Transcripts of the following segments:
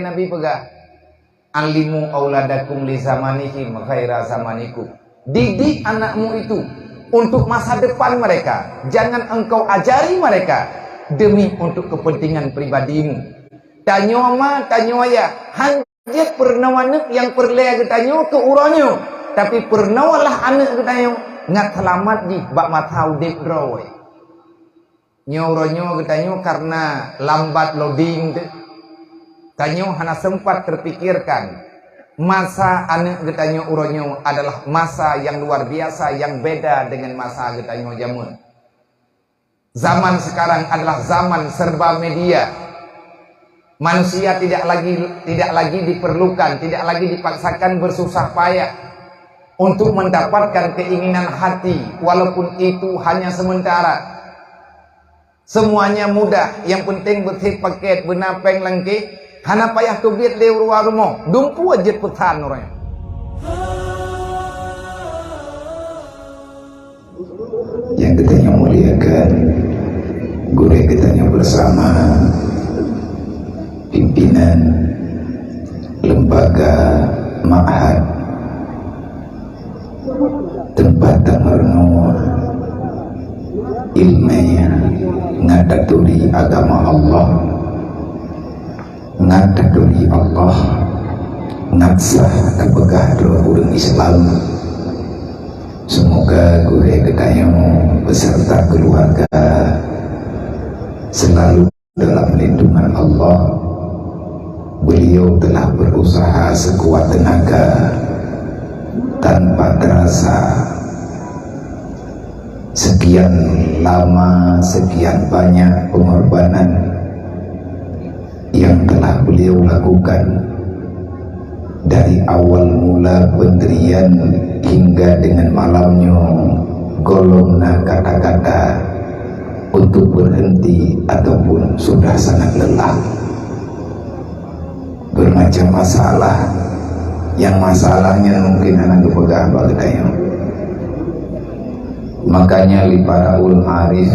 Nabi pegah, alimu auladakum li zamanihim khaira zamanikum. Didik anakmu itu untuk masa depan mereka. Jangan engkau ajari mereka demi untuk kepentingan pribadimu. Tanyo ma tanyo ya, hanjat pernah anak yang perlea ketanyo ke uranyo, tapi pernah lah anak ketanyo ngat selamat di bak matau dep droy. Nyoronyo ketanyo karena lambat loading. Tanyo hana sempat terpikirkan masa anak getanyo uronyo adalah masa yang luar biasa, yang beda dengan masa getanyo jamun. Zaman sekarang adalah zaman serba media. Manusia tidak lagi diperlukan, tidak lagi dipaksakan bersusah payah untuk mendapatkan keinginan hati, walaupun itu hanya sementara. Semuanya mudah, yang penting bersih paket benapeng lengki. Hana payah tubiat lewat luar rumah, dumpu aja pesan orangnya. Yang katanya muliakan, guru katanya bersama pimpinan lembaga ma'had tempat merenung ilmiah ngadaturi agama Allah, ngadaduri Allah, ngatsah kepegah urang Islam. Semoga gue ketanya beserta keluarga selalu dalam lindungan Allah. Beliau telah berusaha sekuat tenaga tanpa terasa. Sekian lama, sekian banyak pengorbanan yang telah beliau lakukan dari awal mula pendirian hingga dengan malamnya golongna kata-kata untuk berhenti ataupun sudah sangat lelah. Bermacam masalah, yang masalahnya mungkin anak kepegah bagainya. Makanya li para ulama arif,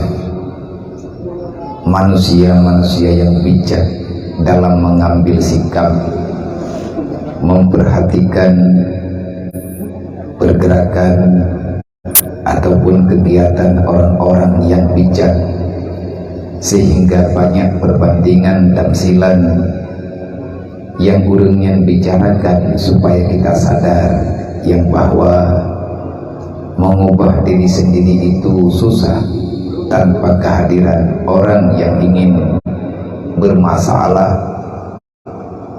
manusia-manusia yang bijak dalam mengambil sikap, memperhatikan pergerakan ataupun kegiatan orang-orang yang bijak, sehingga banyak perbandingan tamsilan yang urungnya bicarakan supaya kita sadar yang bahwa mengubah diri sendiri itu susah tanpa kehadiran orang yang ingin bermasalah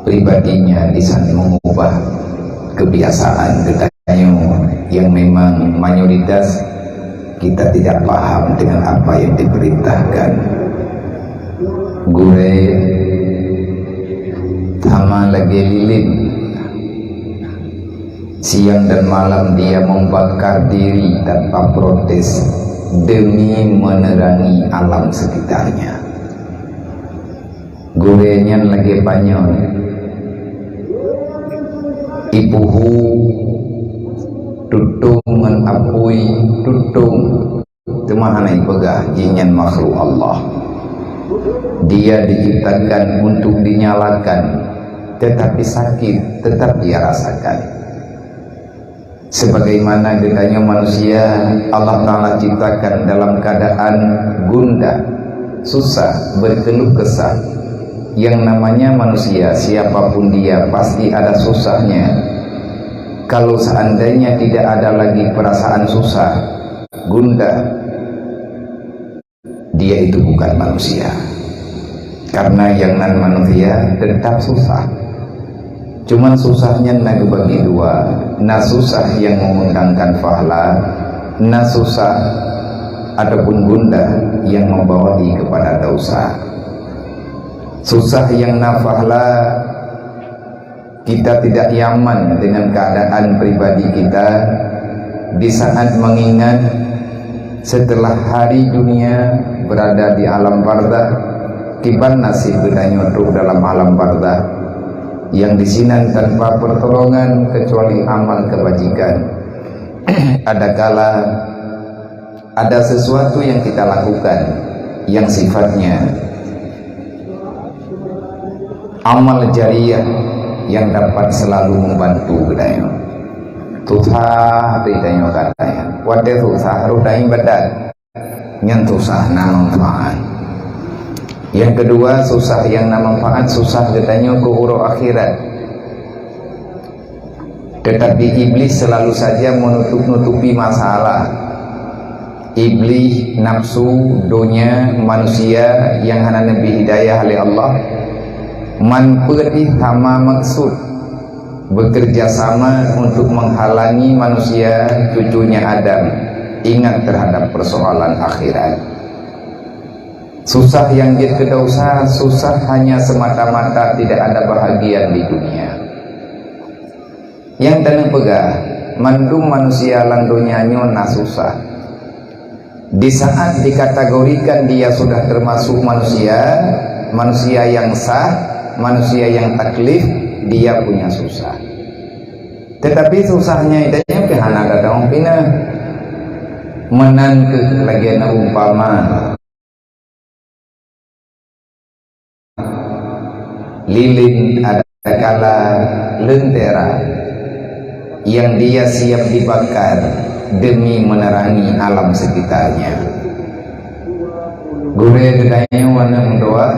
pribadinya di sana mengubah kebiasaan ketanyo yang memang mayoritas kita tidak paham dengan apa yang diperintahkan. Gue sama lagi lilin, siang dan malam dia membakar diri tanpa protes demi menerangi alam sekitarnya. Gurenya lagi panyon ibuhu tutung menapui tutung temahanai pegah jinyan makhluk Allah. Dia diciptakan untuk dinyalakan, tetapi sakit tetap dia rasakan. Sebagaimana gedanya manusia, Allah Ta'ala ciptakan dalam keadaan gundah, susah, berkeluh kesah. Yang namanya manusia, siapapun dia pasti ada susahnya. Kalau seandainya tidak ada lagi perasaan susah, gundah, dia itu bukan manusia. Karena yang non manusia tetap susah. Cuman susahnya nagu bagi dua. Na susah yang mengundangkan pahala, na susah ataupun gundah yang membawai kepada dosa. Susah yang nafahlah, kita tidak nyaman dengan keadaan pribadi kita di saat mengingat setelah hari dunia berada di alam barzakh, kiban nasib bedanya dalam alam barzakh yang disinan tanpa pertolongan kecuali amal kebajikan. Ada kala ada sesuatu yang kita lakukan yang sifatnya amal jariah yang dapat selalu membantu kita. Susah ditanya katanya, wadah susah rudahin badan, yang susah na manfaat. Yang kedua, susah yang na manfaat, susah katanya ke urut akhirat. Tetapi iblis selalu saja menutupi masalah. Iblis, nafsu, dunia, manusia yang hana nabi hidayah oleh Allah, manpedi sama maksud bekerja sama untuk menghalangi manusia cucunya Adam ingat terhadap persoalan akhirat. Susah yang jid kedosa, susah hanya semata-mata tidak ada bahagian di dunia. Yang tanah pegah mandum manusia lang dunianya na susah. Di saat dikategorikan dia sudah termasuk manusia, manusia yang sah, manusia yang taklif, dia punya susah. Tetapi susahnya itu kehana datang pina menan ke lagi na umpama lilin ada kala lentera yang dia siap dibakar demi menerangi alam sekitarnya. Gure gedanya wana mendoa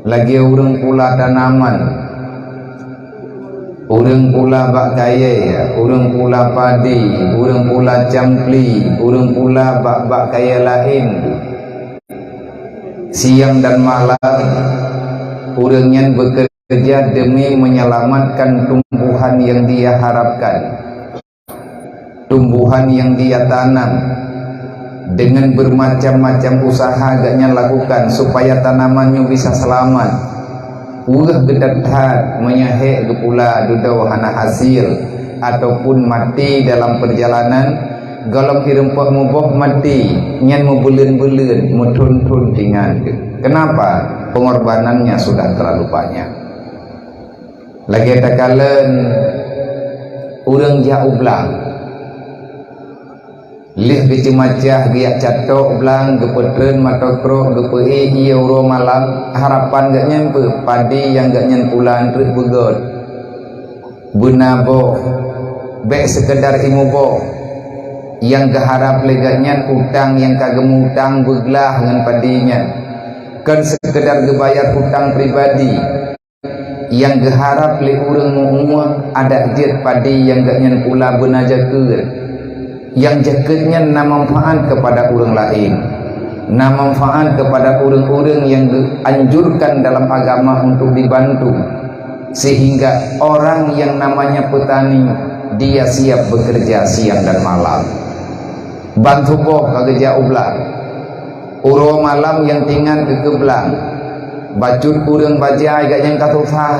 lagi urang pula tanaman, urang pula bak kaya ya, urang pula padi, urang pula campli, urang pula bak kaya lain. Siang dan malam urangnya bekerja demi menyelamatkan tumbuhan yang dia harapkan, tumbuhan yang dia tanam, dengan bermacam-macam usaha agaknya lakukan supaya tanamannya bisa selamat. Urah gedathat menyahek ke pula dudau hana hasil ataupun mati dalam perjalanan. Galam hirempah mubah mati nyan membelen-belen mutun-tun tingan. Kenapa? Pengorbanannya sudah terlalu banyak. Lagi takalan urang jauh belang lih kecemacah giak catok belang gepetren matokro gepehi iya uro malam harapan gak nyampe padi yang gak nyen pulan terus begot bunabo bek sekedar imubo yang keharap leganya utang yang kagem utang beglah dengan padinya kan sekedar gebayar utang pribadi yang keharap le urang muumah ada jet padi yang gak nyen pula benajakeun yang jaketnya na manfaat kepada orang lain, na manfaat kepada orang-orang yang dianjurkan dalam agama untuk dibantu, sehingga orang yang namanya petani dia siap bekerja siang dan malam bantu boh kerja ublah uro malam yang tinggal ke keblang bacut kurang baja agak yang katufah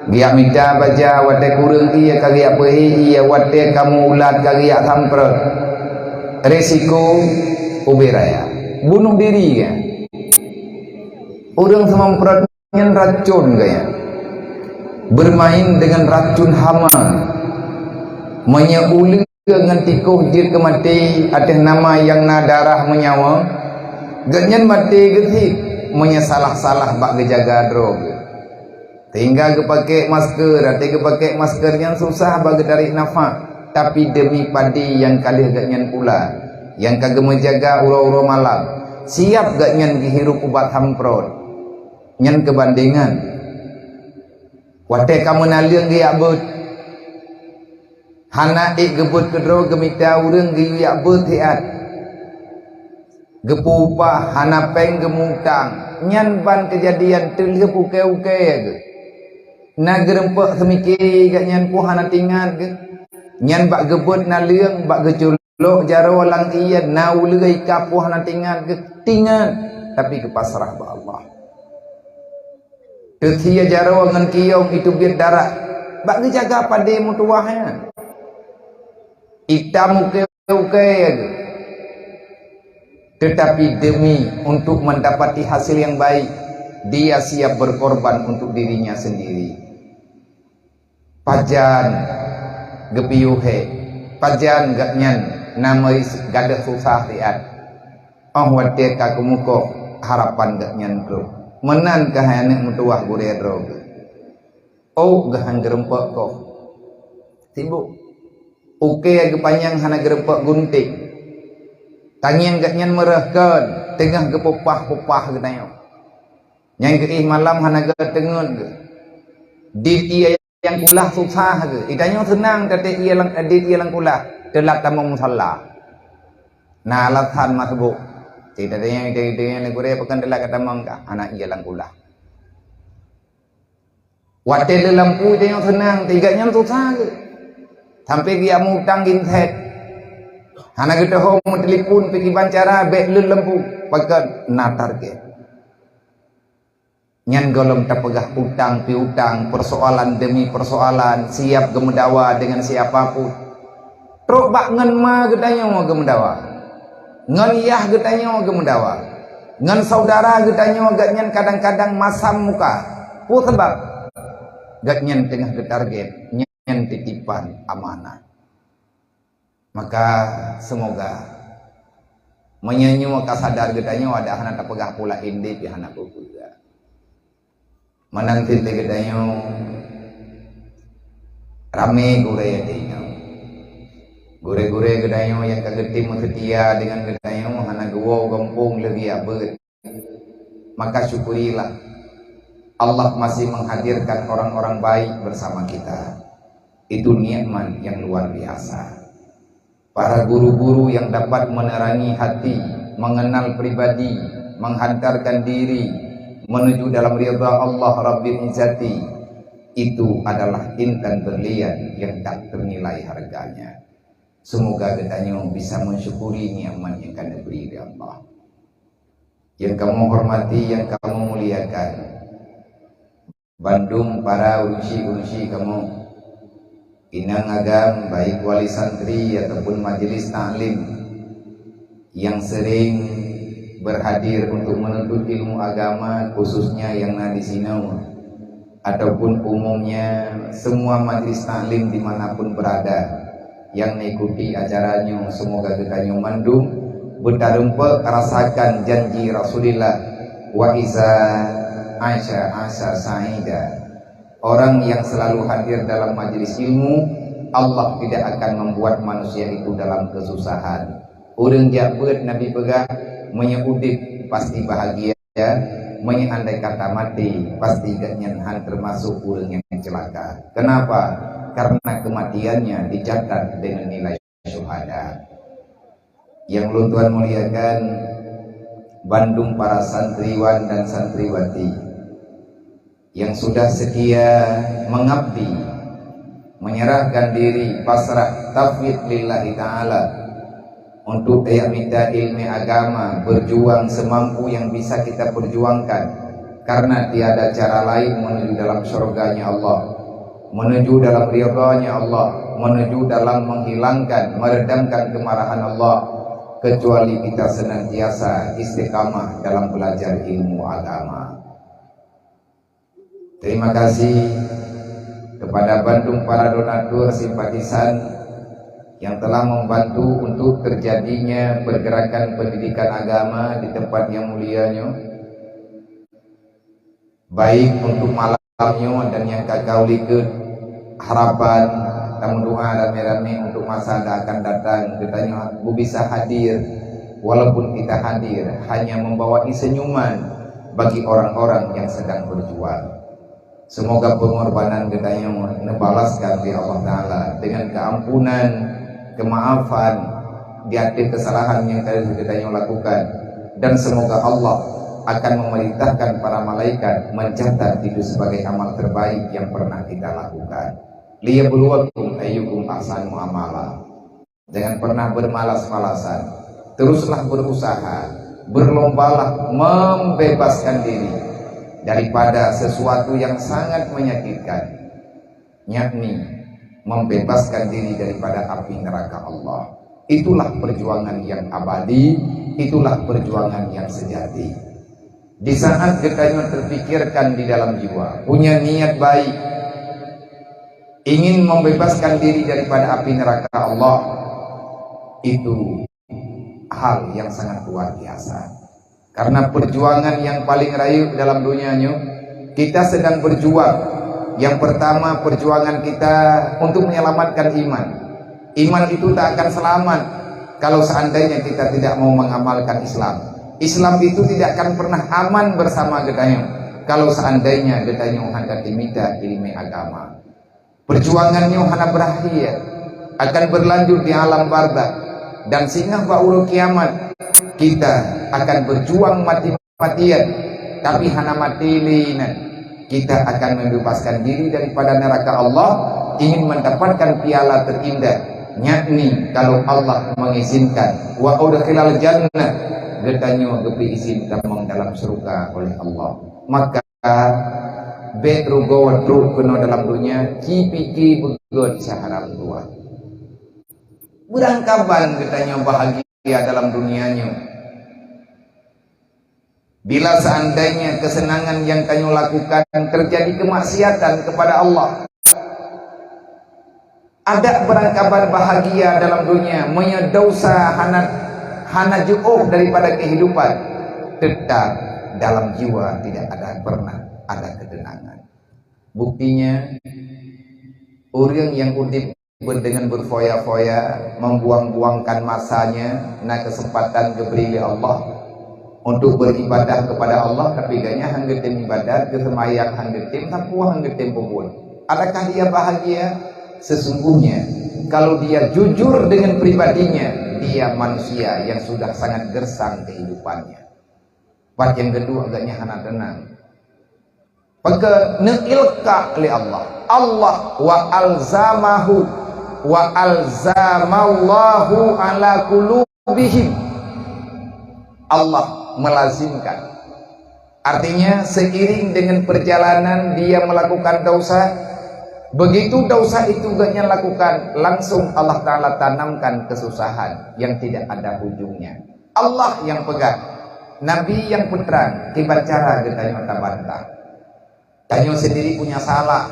giak minta baca wadah kurang iya kagiak pehi iya wadah kamu ulat kagiak sampret resiko ubiraya bunuh diri ya orang semamperatnya racun gaya bermain dengan racun hama menyauli dengan tikuh jir kemati atas nama yang na darah menyawa ganyan mati getik menyesalah-salah bak gejaga drog tinggal kepake masker, hati kepake masker yang susah bagi dari nafas, tapi demi padi yang kali gak nyan pula, yang kagak menjaga uro-uro malam, siap gak nyan dihirup ubat hamprot, nyan kebandingan. Wate kamu naliang giak bet, hana gebut kedro gemita urang giak bet hiat, gepupa hana peng gemutang, nyan ban kejadian terlihat uke-uke ge. Na gerempek semiki gak nyan puhana tingan ke nyan bak gebut na leung bak geculok jaro lang iya na ulei kapuh na tingan ke tingan tapi ke pasrah ba Allah ketia jaro ngan kiong itu biar darah bak gejaga pade mutuahnya hitam uke tetapi demi untuk mendapati hasil yang baik dia siap berkorban untuk dirinya sendiri. Pajan gepiuhe pajan gak nyan namai gadah susah liat oh wadah kagemuko harapan gak nyan bro menan ka anak mutuah buredro oh gahan gerempek kok sibuk oke ge panjang hana gerempek gunting tangian gak nyan merehkeun tengah ge popah-popah ge tayo nyai ge malam hana ge tengeun ge dit ia yang kulah susah ge itanyo senang tete ia lang dit ia lang kulah telak tamang musalla nah alasan masbuk tidak ada yang dia gure pekan telak tamang ka anak ia lang kulah watel lampu itanyo senang tiganya susah ge sampai dia mutang internet hana kita ho mo telepon pergi bancara bek lempu pakai natar ke nyan golong tapegah utang piutang persoalan demi persoalan siap gemedawa dengan siapapun truk bak ngan ma gedanya mau gemedawa ngan yah gedanya mau gemedawa ngan saudara gedanya gak nyan kadang-kadang masam muka pu sebab gak nyan tengah ke target nyan titipan amanah. Maka semoga menyanyi kasadar gedanya ada hana tapegah pula indi pi hana juga menanti gedanya rame gure gedanya gure-gure gedanya yang kagetim setia dengan gedanya hana gewo gempung lebih abet maka syukurilah Allah masih menghadirkan orang-orang baik bersama kita. Itu nikmat yang luar biasa. Para guru-guru yang dapat menerangi hati, mengenal pribadi, menghantarkan diri menuju dalam ridha Allah Rabbil Izzati, itu adalah intan berlian yang tak ternilai harganya. Semoga kita bisa mensyukuri nikmat yang akan diberi oleh Allah. Yang kamu hormati, yang kamu muliakan, Bandung para urusi kamu inang agam baik wali santri ataupun majelis taklim yang sering berhadir untuk menuntut ilmu agama khususnya yang di Sinau ataupun umumnya semua majelis taklim dimanapun berada yang mengikuti acaranya semoga kita mandung bertarumpa rasakan janji Rasulullah wa iza asa sa'ida. Orang yang selalu hadir dalam majelis ilmu, Allah tidak akan membuat manusia itu dalam kesusahan. Orang jabut Nabi pegang menyebut pasti bahagia, menyandai kata mati pasti ganyanhan termasuk orang yang celaka. Kenapa? Karena kematiannya dicatat dengan nilai syuhada. Yang Tuhan muliakan, Bandung para santriwan dan santriwati yang sudah setia mengabdi, menyerahkan diri, pasrah, tauhid lillahi ta'ala untuk minta ilmu agama, berjuang semampu yang bisa kita perjuangkan karena tiada cara lain menuju dalam surganya Allah, menuju dalam ridhanya Allah, menuju dalam menghilangkan, meredamkan kemarahan Allah kecuali kita senantiasa istiqamah dalam belajar ilmu agama. Terima kasih kepada Bandung para donatur simpatisan yang telah membantu untuk terjadinya pergerakan pendidikan agama di tempat yang mulianya, baik untuk malamnya dan yang kakaulikeun harapan tamu doa rame-rame untuk masa yang akan datang. Kita bisa hadir, walaupun kita hadir hanya membawa senyuman bagi orang-orang yang sedang berjuang. Semoga pengorbanan kita yang dibalaskan di Allah Ta'ala dengan keampunan, kemaafan di akhir kesalahan yang kita lakukan, dan semoga Allah akan memerintahkan para malaikat mencatat itu sebagai amal terbaik yang pernah kita lakukan. Liyabluwakum ayyukum ahsanu amala. Jangan pernah bermalas-malasan, teruslah berusaha, berlombalah membebaskan diri daripada sesuatu yang sangat menyakitkan, yakni membebaskan diri daripada api neraka Allah. Itulah perjuangan yang abadi, itulah perjuangan yang sejati. Di saat kita terpikirkan di dalam jiwa, punya niat baik, ingin membebaskan diri daripada api neraka Allah, itu hal yang sangat luar biasa. Karena perjuangan yang paling rayu dalam dunianya, kita sedang berjuang. Yang pertama, perjuangan kita untuk menyelamatkan iman. Iman itu tak akan selamat kalau seandainya kita tidak mau mengamalkan Islam. Islam itu tidak akan pernah aman bersama getanya kalau seandainya getanya hendak diminta ilmu agama. Perjuangannya hanya berakhir, akan berlanjut di alam barzakh, dan singgah ba'urul kiamat kita akan berjuang mati-matian, tapi hana mati linan. Kita akan membebaskan diri daripada neraka Allah, ingin mendapatkan piala terindah, yakni kalau Allah mengizinkan wa udkhilal jannah, getanyo gepi izin tamang dalam surga oleh Allah. Maka betru gawat kuno dalam dunia kipiki begot saharam dua. Berangkapan getanyo bahagia dalam dunianya. Bila seandainya kesenangan yang kamu lakukan terjadi kemaksiatan kepada Allah, ada berangkapan bahagia dalam dunia, menyedosa hana jauh daripada kehidupan, tetap dalam jiwa tidak ada pernah ada ketenangan. Buktinya orang yang udip dengan berfoya-foya, membuang-buangkan masanya, nah kesempatan diberi Allah untuk beribadah kepada Allah, tapi ganya hanggetim ibadat, kesemayang hanggetim, tapuah hanggetim pembun. Adakah dia bahagia? Sesungguhnya kalau dia jujur dengan pribadinya, dia manusia yang sudah sangat gersang kehidupannya. Part yang kedua agaknya hana tenang. Pake neilka li Allah. Allah wa alzamallahu ala qulubihim. Allah melazimkan. Artinya seiring dengan perjalanan dia melakukan dosa, begitu dosa itu gaknya lakukan, langsung Allah Ta'ala tanamkan kesusahan yang tidak ada ujungnya. Allah yang pegang, Nabi yang putra, kibat cara getanya tabantah. Tanyo sendiri punya salah,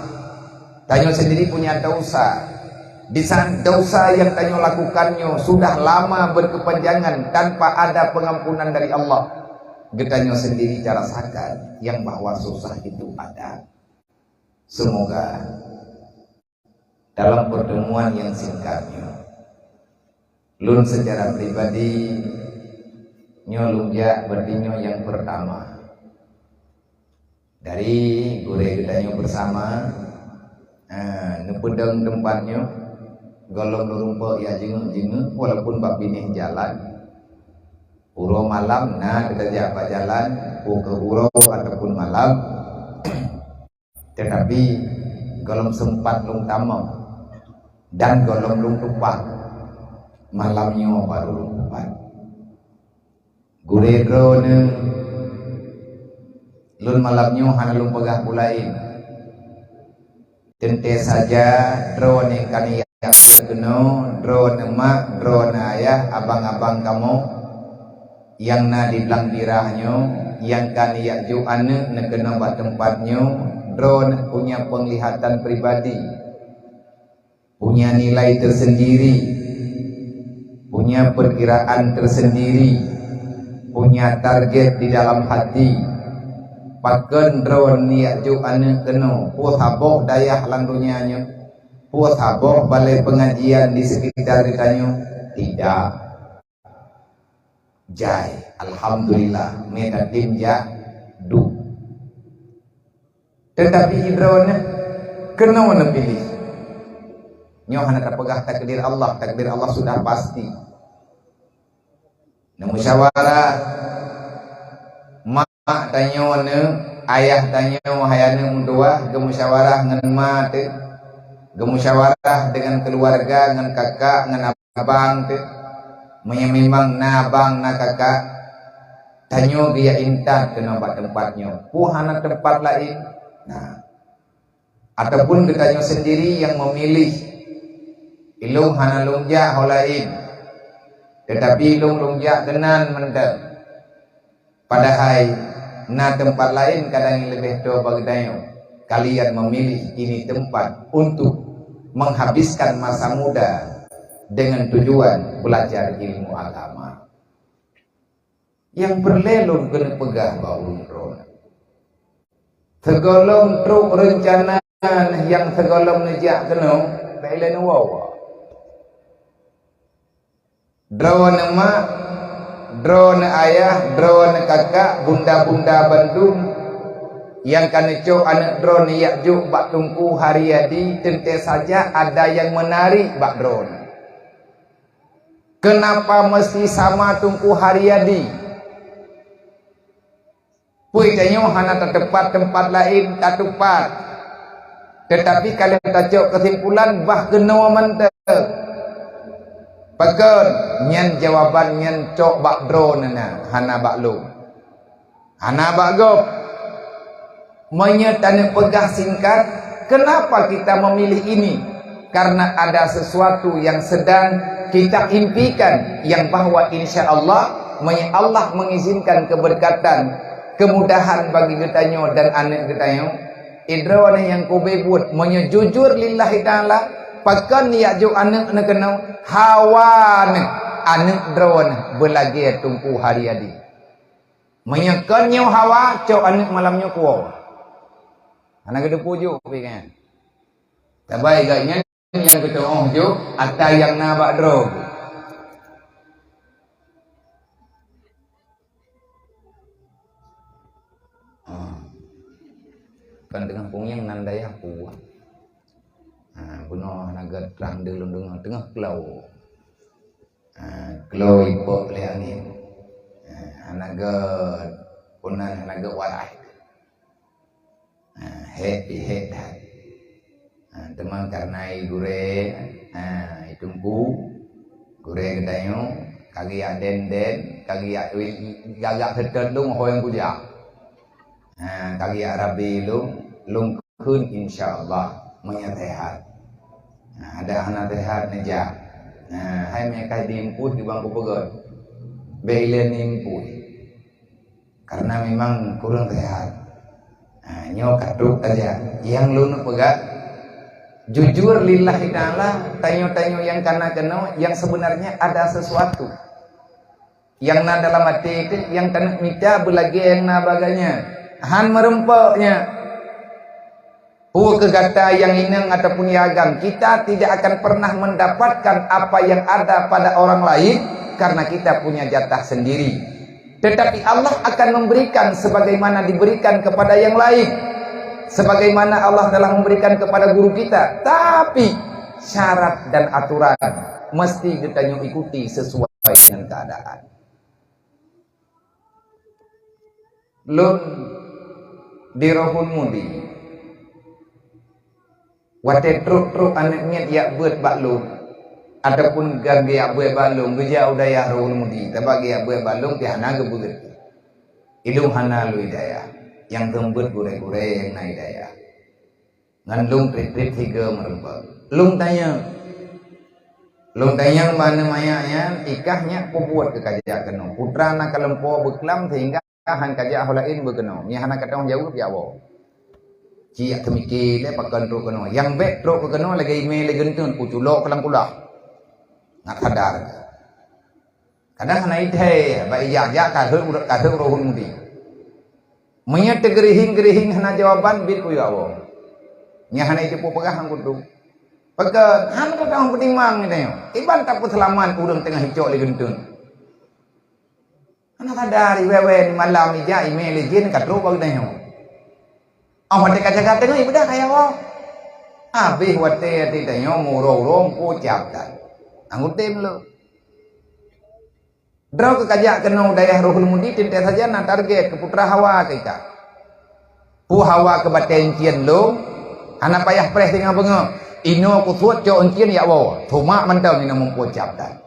tanyo sendiri punya dosa. Di saat dosa yang tanyo lakukannya sudah lama berkepanjangan tanpa ada pengampunan dari Allah, getanyo sendiri cara rasakan yang bahwa susah itu ada. Semoga dalam pertemuan yang singkatnya, lun secara pribadi nyolungja bertinyo yang pertama dari gure getanyo bersama, nepedang tempatnya golong nurumpo ya jengeng walaupun bab binih jalan uro malam, nah kita japa jalan ke uro ataupun malam, tetapi golong sempat lung tamam dan golong lung tupak malamnya baru lung tupak gure drone lun malamnya hana lung pegah pulain tente saja drone yang kani geno, drone emak, drone ayah, abang-abang kamu yang na di belang dirahnya, yang kan yak ju ane negena buat tempatnya. Drone punya penglihatan pribadi, punya nilai tersendiri, punya perkiraan tersendiri, punya target di dalam hati. Paken drone yak ju ane keno, habok dayah landunyanya. Puas habok balai pengajian di sekitar ditanya tidak jai alhamdulillah metatim ja du, tetapi hidronya kena wana pilih nyoh hana terpegah takdir Allah sudah pasti. Nah musyawarah mak tanya wana ayah tanya hayana mundua gemusyawarah ngan mate gemusyawarah dengan keluarga, dengan kakak, dengan abang, memang nabang na kakak, tanyo dia intat ke tempat-tempatnya, puhana tempat lain. Nah, ataupun kita sendiri yang memilih, ilung hana lungja holain, tetapi ilung lungja kenan mendem. Padahal na tempat lain kadang lebih tua bagdayo. Kalian memilih ini tempat untuk menghabiskan masa muda dengan tujuan belajar ilmu agama. yang berlelun kena pegah bau drone. Tegolong truk rencana yang tegolong nejak kena bailan wawa. Drone mak, drone ayah, drone kakak, bunda-bunda Bandung yang kena cok anak drone yak juk bak tungku Haryadi tentu saja ada yang menarik bak drone. Kenapa mesti sama tungku Haryadi? Pui tanyo hana tempat lain tak tepat. Tetapi kalau tajok kesimpulan bah kena mantap. Pakai nyan jawaban nyan cok bak drone na hana bak lu. Hana bak gop. Menyetane pegah singkat. Kenapa kita memilih ini? Karena ada sesuatu yang sedang kita impikan yang bahwa insya Allah mengizinkan keberkatan, kemudahan bagi getanyo dan anak getanyo. Idrawana yang ku bebut menyejujur lillahi ta'ala pakan ya jo anak nak kena hawan anak drawana belagi tungku Haryadi menyekanyo hawa cok anak malamnya kuo anak gede pujuk kan tabai gaknya yang kita jo ada yang nabak drog. Kan dengan pungyang nandaya kuat. Bunuh naga terang delung dengan tengah kelau. Kelau ibu leangin. Naga punan naga warai. Happy head. Teman karena gure itungku gure gedayo kagi ya den kagi ya gagak tertelung hoyang kuja. Kagi ya rabi lung kun insyaallah menyehat. Ada anak sehat neja. Hai mereka diimput di bangku pegot. Beilen imput. Karena memang kurang sehat. Nyo kaduk aja. Yang lu pegat jujur lillahi ta'ala tanyo-tanyo yang kena yang sebenarnya ada sesuatu. Yang na dalam hati itu yang kena minta belagi yang na baganya. Han merempaknya. Kegata yang inang ataupun yagam, kita tidak akan pernah mendapatkan apa yang ada pada orang lain karena kita punya jatah sendiri. Tetapi Allah akan memberikan sebagaimana diberikan kepada yang lain, sebagaimana Allah telah memberikan kepada guru kita. Tapi syarat dan aturan mesti kita ikuti sesuai dengan keadaan. Lun di Rohul Mudi wate truk anaknya dia buat baklung ataupun gage ya buat baklung geja udaya Rohul Mudi tabagi ya buat baklung ti hana gebuget idung hana lu idaya yang tembut gure-gure yang naik daya ngan lung trip tiga merembak lung tanya mana mayanya ikahnya pubuat ke kajak keno putra nak kalempo beklam sehingga han kajak holain bekeno nya hana katong jauh piawo cia temiki le pakan tro keno yang be tro keno lagi email gentun puculo kelang kula ngat sadar kadang hana ide ba iya ja ka thu rohun mudi menyet gerihing hana jawaban bil ku yawo nya hana itu pegah hang kudu pakan han ka tang petimang ni iban tak selaman urang tengah hijau le gentun hana sadar wewe malam ija email jin ka tro bag dayo Awak kata-kata ni ibadah kaya wong. Habis wate titanya murong ku capkan. Anggutim lo. Draw ke kajak kena dayah Rohul Mudi tinta saja na target ke putra Hawa kita. Pu Hawa ke batencien lo. Anak payah pres dengan bengo. Ino ku suat jo encien ya wo. Cuma mantau ni namung ku capkan.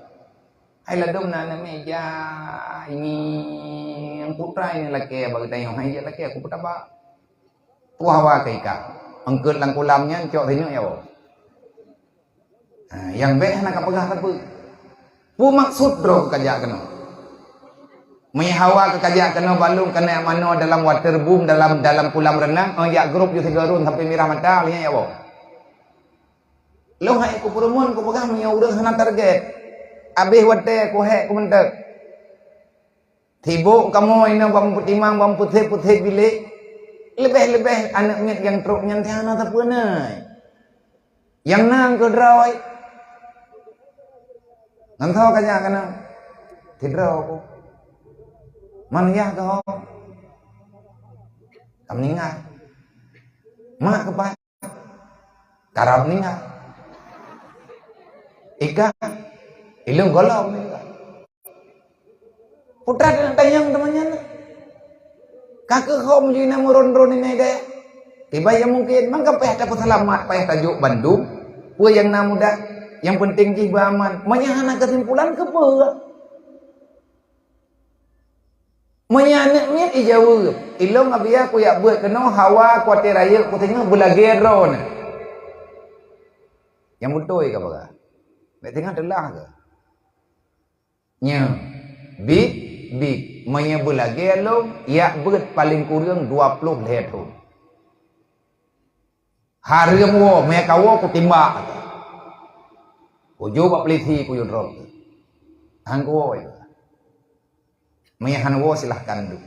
Hai ladum na meja ini yang putra ini laki bagi tanya hai laki aku putra ba. Hawa kaika angkut lang kulamnya cok tanya ya yang be nak pegah tapi pu maksud bro kajak kena mai hawa ke kajak kena balung kena mano dalam water boom dalam kulam renang ya grup yo tigarun sampai mirah mata linya ya lo hai ku perumun ku pegah nya urang sana target abih wate ku he ku mentek Tibuk kamu ini bang putimang bang putih bilik. Lebih anak mit yang truk yang tiana tak pernah. Yang nang ke drawai. Ngantau kanya kana. Tidraw ko. Maniyah ko. Kam ninga. Mak kepa. Karab ninga. Ika. Ilung golong ninga. Putra dan tayang temannya. Kakak kau menjadi nama ron-ron ini deh. Tiba yang mungkin, mangka payah dapat selamat, payah tajuk Bandung. Pua yang nak muda, yang penting jiwa aman. Menyahana kesimpulan ke apa? Menyahanaknya ijawab. Ilong abia aku yak buat kena hawa kuatir raya, aku tengok belagero ni. Yang betul ke apa? Nak tengok telah ke? Nya, big menyebut lagi lo yak berat paling kurang 20 liter. Hari mo mereka wo ku timbak. Ku jawab peliti ku yudrop. Hang wo itu. Menyahan wo silahkan du.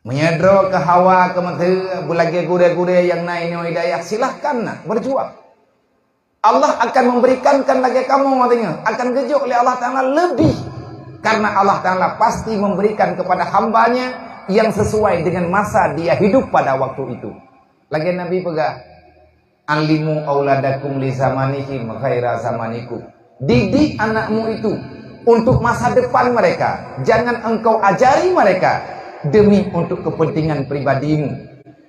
Menyedro ke hawa ke mata bulage gure-gure yang naik ni hidayah silahkan nak berjuang. Allah akan memberikan lagi kamu katanya akan gejuk oleh Allah Taala lebih. Karena Allah Ta'ala pasti memberikan kepada hambanya yang sesuai dengan masa dia hidup pada waktu itu. Lagi Nabi pegang. Alimu auladakum li zamanihim khaira zamanikum. Didik anakmu itu untuk masa depan mereka. Jangan engkau ajari mereka demi untuk kepentingan pribadimu.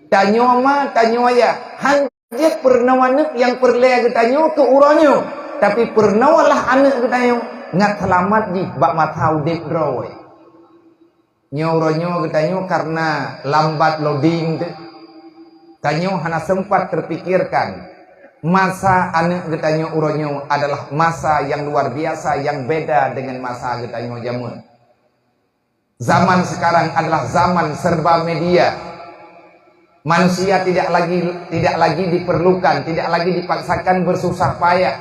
Tanyoma tanyaya. Hanjat pernawanak yang perlea getanyo ke uranyo. Tapi pernawalah anak getanyo. Ngat selamat di bak matau dek drawai. Nyoronyo getanyo karena lambat loading tu. Tanyo hana sempat terpikirkan masa anak getanyo uronyo adalah masa yang luar biasa yang beda dengan masa getanyo jamun. Zaman sekarang adalah zaman serba media. Manusia tidak lagi diperlukan, tidak lagi dipaksakan bersusah payah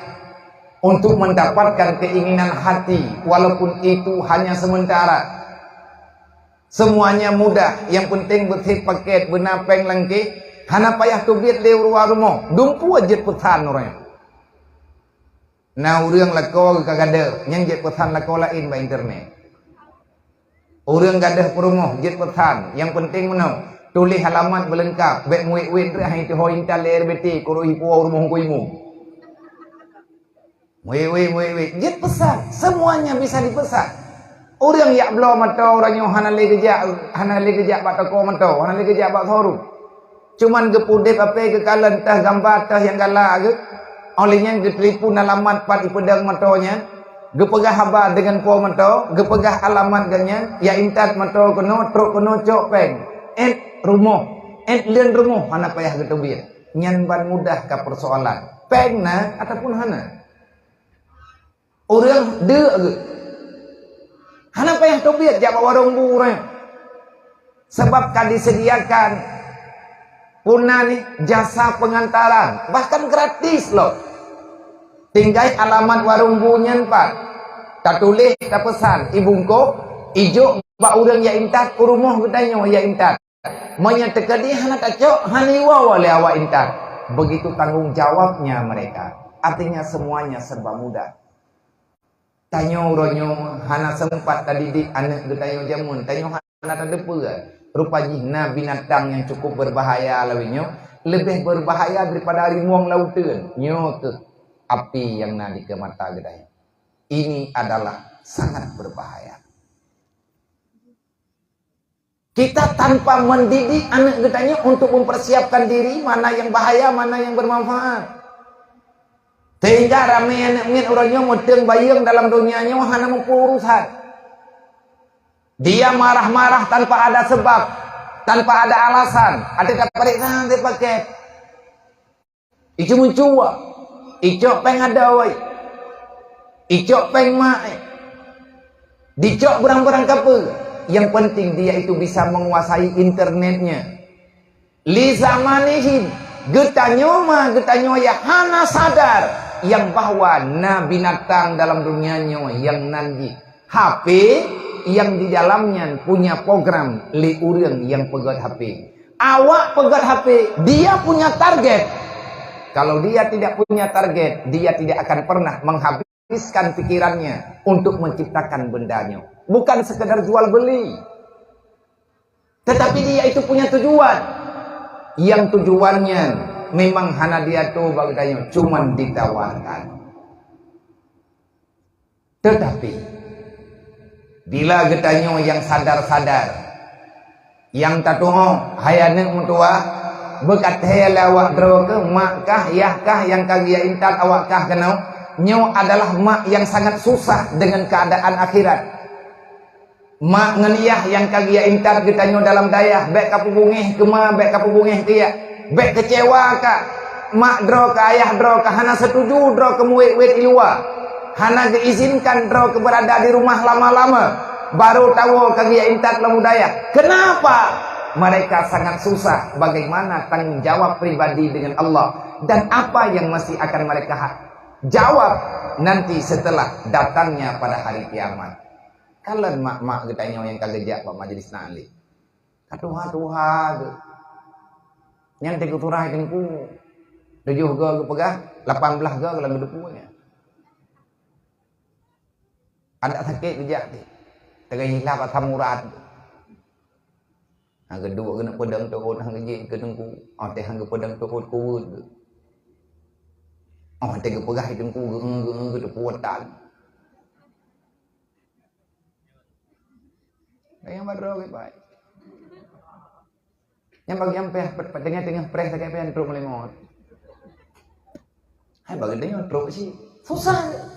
untuk mendapatkan keinginan hati, walaupun itu hanya sementara. Semuanya mudah, yang penting betit paket benapeng lengki, hana payah tubit leu rumah, dumpu ajet pesan orang. Nah, urang lako kagada, yang jet pesan lako lain ba internet. Urang gadah perumoh jet pesan, yang penting menau tulis halamat berlengkap, bek muik-muik hai tu ho intal RBT koro ipu rumah kuimu. Wei, jet pesan, semuanya bisa dipesan. Orang yang belum matau, orang yang hana le kejak bat toko matau, hana le kejak bat thoru. Cuman gepudep apa ke kalan tah gambar tah yang gala ke, olehnya getelipu alamat pat ipedang matonya, gepegah habar dengan po matau, gepegah alamat ganyan, ya intat matau kono, truk kono cok peng, rumah, len rumah, hana payah getubir. Nyan ban mudah ka persoalan, peng na ataupun hana. Orang dek ke. Hana payah tobiat jawab warung burang. Sebab kan disediakan punah ni jasa pengantaran. Bahkan gratis loh. Tinggal alamat warung bunyan pak. Tak tulis, tak pesan. Ibungko, ijo, bak orang ya intat, urumuh gedanya ya intat. Menyatakan dia hana tak cok, hana iwa oleh awak intat. Begitu tanggung jawabnya mereka. Artinya semuanya serba mudah. Tanyo ronyo hana sempat tadi di anak getanyo jamun. Tanyo hana tak depa. Rupanya binatang yang cukup berbahaya lawinyo lebih berbahaya daripada harimau lautan. Nyo ke api yang nadi ke mata getanyo. Ini adalah sangat berbahaya. Kita tanpa mendidik anak getanyo untuk mempersiapkan diri mana yang bahaya, mana yang bermanfaat. Sehingga ramai anak orangnya mudeng bayang dalam dunianya hana mampu urusan. Dia marah-marah tanpa ada sebab, tanpa ada alasan. Ada dapat nanti paket. Ijo mencuba, ijo peng ada wai, ijo peng mai, dicok berang-berang kapal. Yang penting dia itu bisa menguasai internetnya. Li zamanihim, getanyo ya hana sadar. Yang bahwa na binatang dalam dunianya yang nanti HP yang di dalamnya punya program li urang yang pegat HP. Awak pegat HP, dia punya target. Kalau dia tidak punya target, dia tidak akan pernah menghabiskan pikirannya untuk menciptakan bendanya. Bukan sekedar jual beli. Tetapi dia itu punya tujuan. Yang tujuannya memang hana dia tuh bagainya cuman ditawarkan. Tetapi bila getanyo yang sadar-sadar, yang tatuho hayane mutua bekat hela awak dro ke mak kah yah kah yang kagia intat awak kah kenau nyo adalah mak yang sangat susah dengan keadaan akhirat. Mak ngeliyah yang kagia intat getanyo dalam dayah bek kapubungih kema bek kapubungih kia bek kecewa ka mak dro ka ayah dro ka hana setuju dro ke muwet-wet iluwa hana diizinkan dro ke berada di rumah lama-lama baru tahu kagia intat lamu dayah. Kenapa? Mereka sangat susah bagaimana tanggung jawab pribadi dengan Allah dan apa yang masih akan mereka jawab nanti setelah datangnya pada hari kiamat. Kalian mak-mak getanya yang kagejak pak majelis nali. Katuha yang teguh turah tengku 7 ga pegah 18 ga kalau dupunya. Ada sakit gejak ti. Tegay hilap at hamurat. Ang kedua kena pedang tuhut hang gejek ke tengku. Oh teh hang pedang tuhut kuut. Oh teh pegah tengku ge depuatan. Yang badro ke baik. Yang bagi yang tengah pres tak kayak truk melimot. Hai bagi dia truk sih susah.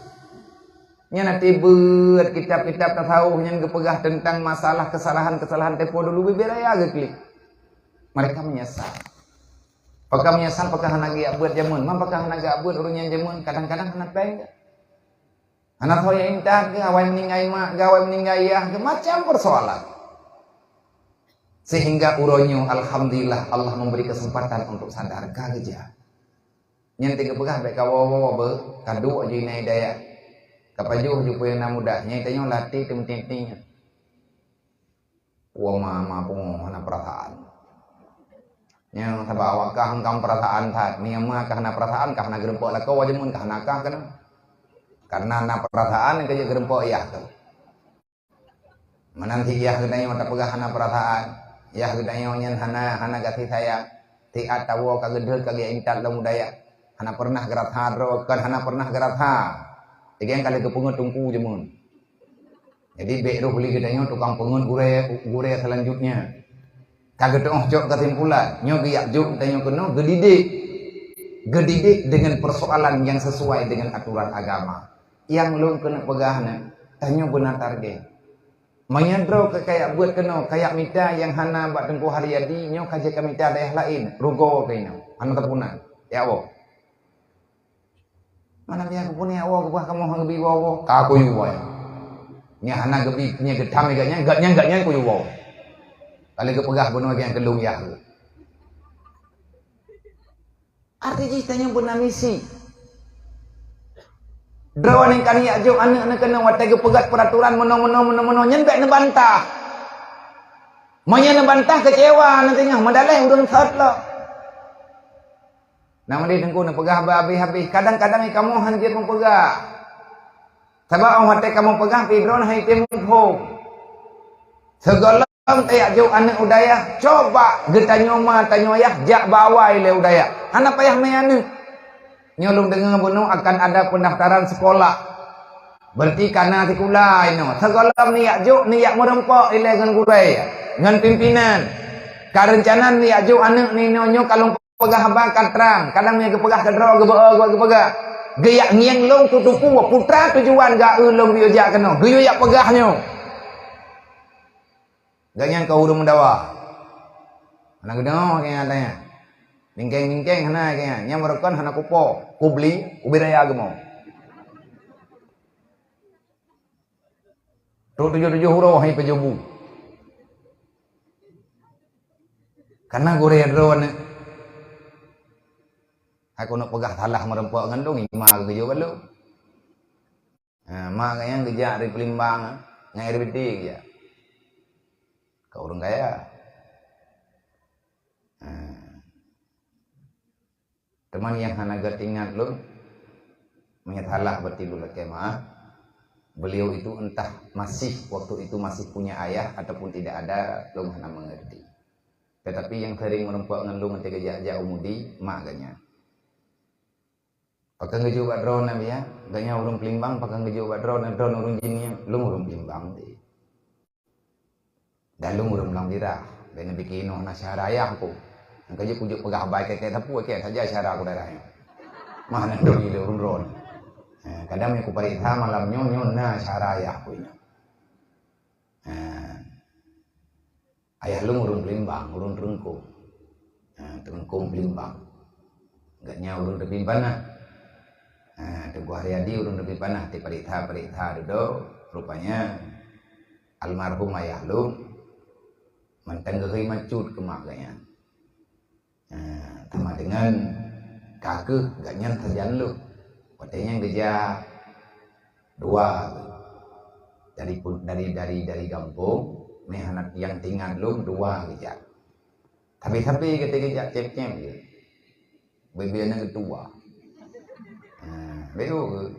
Nya nanti buat kitab-kitab tasawuf yang kepegah tentang masalah kesalahan-kesalahan tempo dulu beraya ge klik. Mereka menyesal. Apakah menyesal apakah hana gia buat jamun? Apakah hana gia buat urunnya jamun? Kadang-kadang hana pengen. Hana hoya intan ke awai meninggai mak, gawai meninggai ya, ke macam persoalan. Sehingga uronyo alhamdulillah Allah memberi kesempatan untuk sadar kageja. Nyen kepegah baik kawawa be kadu aja nai daya. Kapajuh jupo yang mudahnya itu yang latih tim-timnya. Uang mama pun hana perasaan. Yang sabah awakah hengkam perasaan tak niama kah hana perasaan kah hana gerempok lah kau wajamun kah hana kah kan? Karena hana perasaan yang kerja gerempok iya tu. Menanti iya gedanya mata pegah hana perasaan. Iya gedanya nyen hana kasih sayang. Tiat tawo kagedel kagi intat lamu daya. Hana pernah gerat hadro kan hana pernah gerat ha. Jadi yang kali kepungut tungku jemun. Jadi beruh beli gedanya tukang pungut gure selanjutnya. Kagak tengok jok kesimpulan. Nyo giyak jok tanya keno gedidik dengan persoalan yang sesuai dengan aturan agama. Yang lu kena pegahna tanya benar target. Menyandro ke kayak buat keno kayak mita yang hana bak tengku Haryadi nyo kaje ka mita daerah lain rugo keno hana tepunan. Ya Allah. Mana dia aku punya awak gua kamu hang gebi wawo ka aku yu wae nya hana gebi nya gedam gaknya aku yu wawo kali kepegah beno yang kelung ya arti tanya benar misi drawan yang kani ajo anak kena watai pegat peraturan meno nyen bek nebantah monya nebantah kecewa nantinya madaleh urun saat lo. Nama dia tengku nak pegah habis-habis. Kadang-kadang kamu hanjir mempegah. Sebab orang hati kamu pegah pidron hai tempo. Segala tayak jauh anak udaya. Coba getanyo ma tanyo ayah jak bawai le udaya. Anak payah mayane. Nyolong dengar bunuh akan ada pendaftaran sekolah. Berarti karena sekolah ini. Segala niat jauh niat merempok ile dengan gurai. Dengan pimpinan. Karencanan niat jauh anak ni nonyo kalau pegah bakal terang, kadang punya kepegah kedro kepegah. Geyak ngiang long tutupu putra tujuan ga ulung biojak kena. Geyak pegahnya. Ganyang kau urung mendawa. Anak gedong kaya tanya. Mingkeng hana kaya nya merekon hana kupo, kubli, kubiraya agama. 7 huruf hai pejobu. Karena gore drone aku nak pegah salah merempok ngandung ima ke jo kalau. Mak yang gejak dari Pelimbang Ngai bedik ya. Kau orang kaya. Teman yang hanagat ingat lu menyatalah berarti lu kemah. Beliau itu entah masih waktu itu masih punya ayah ataupun tidak ada, lu hana mengerti. Tetapi yang sering merempuak ngelung nanti gejak umudi mak ganya. Pakai ngeju badron nabi ya, ganya urung pelimbang pakai ngeju badron urung jinnya, lu urung pelimbang deh. Dan lu urung lang dirah, dan bikin na syara ayah aku. Ang kaji pujuk pegah baik kayak tapu kayak saja syara aku darahnya. Mana doi le urung ron. Kadang aku parita malam nyon na syara ayah aku ini. Ayah lu urung pelimbang, urung terengkung. Terengkung pelimbang. Gaknya urung terpimbang nah. Teguh Haryadi urung lebih panah di perita duduk rupanya almarhum ayah lu mantan gehei macut ke makanya sama dengan kakek gaknya terjan lu katanya geja dua dari kampung nih anak yang tinggal lu dua geja tapi ketika geja cep-cep gitu bebiannya kedua beo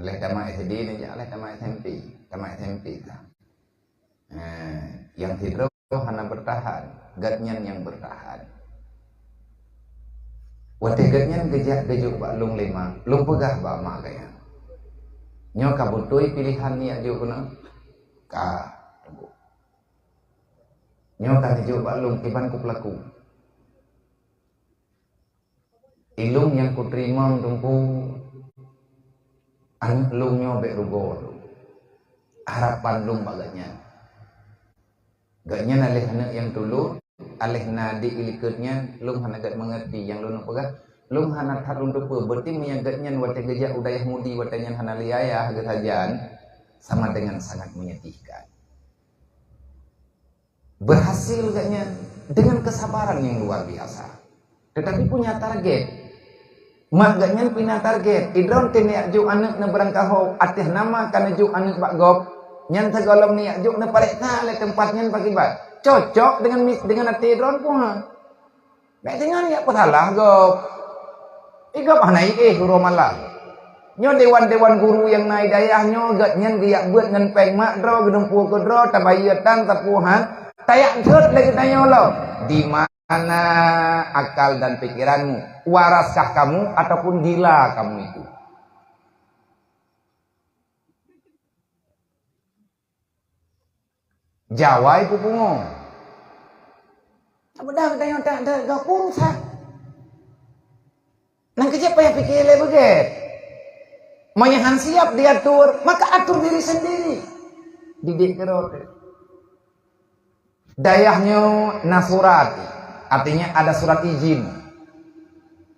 leh tamat SD ni je leh tamat SMP tak yang hidro hana bertahan gatnyan yang bertahan wate gatnyan gejak gejuk bak lung lima lung pegah bak mak kaya nyo kabutui pilihan ni ajuk kuna ka nyo kan gejuk bak lung kiban ku pelaku ilung yang ku terima tunggu anak lung nyobek rugo harapan lung baganya gaknya alih anak yang dulu alih nadi ilikutnya lung hanagat mengerti yang lung pegah lung hanat harun dupa berarti menyagatnya wate gejak udayah mudi watanya hana liayah gesajan sama dengan sangat menyedihkan berhasil gaknya dengan kesabaran yang luar biasa tetapi punya target mak gaknya punya target idron tini ajuk anak na berangkaho atih nama kan ajuk anak bak gop nyan tegolom ni ajuk na parek na le tempatnya pagi bat cocok dengan ati idron pun baik dengan ya petalah gop igop hanai huru malah nyo dewan guru yang naik dayah nyo gaknya dia buat ngan peng mak dro gedung pu ke dro tabayatan tapuhan tayak thut lagi tanya lo di mana akal dan pikiranmu, waraskah kamu ataupun gila kamu itu? Jawai pupungo. Bedah tanya tak ada gapung sah. Nang kerja payah pikir le beget. Manyahan siap diatur, maka atur diri sendiri. Didik kerote. Dayahnya nasurati. Artinya ada surat izin.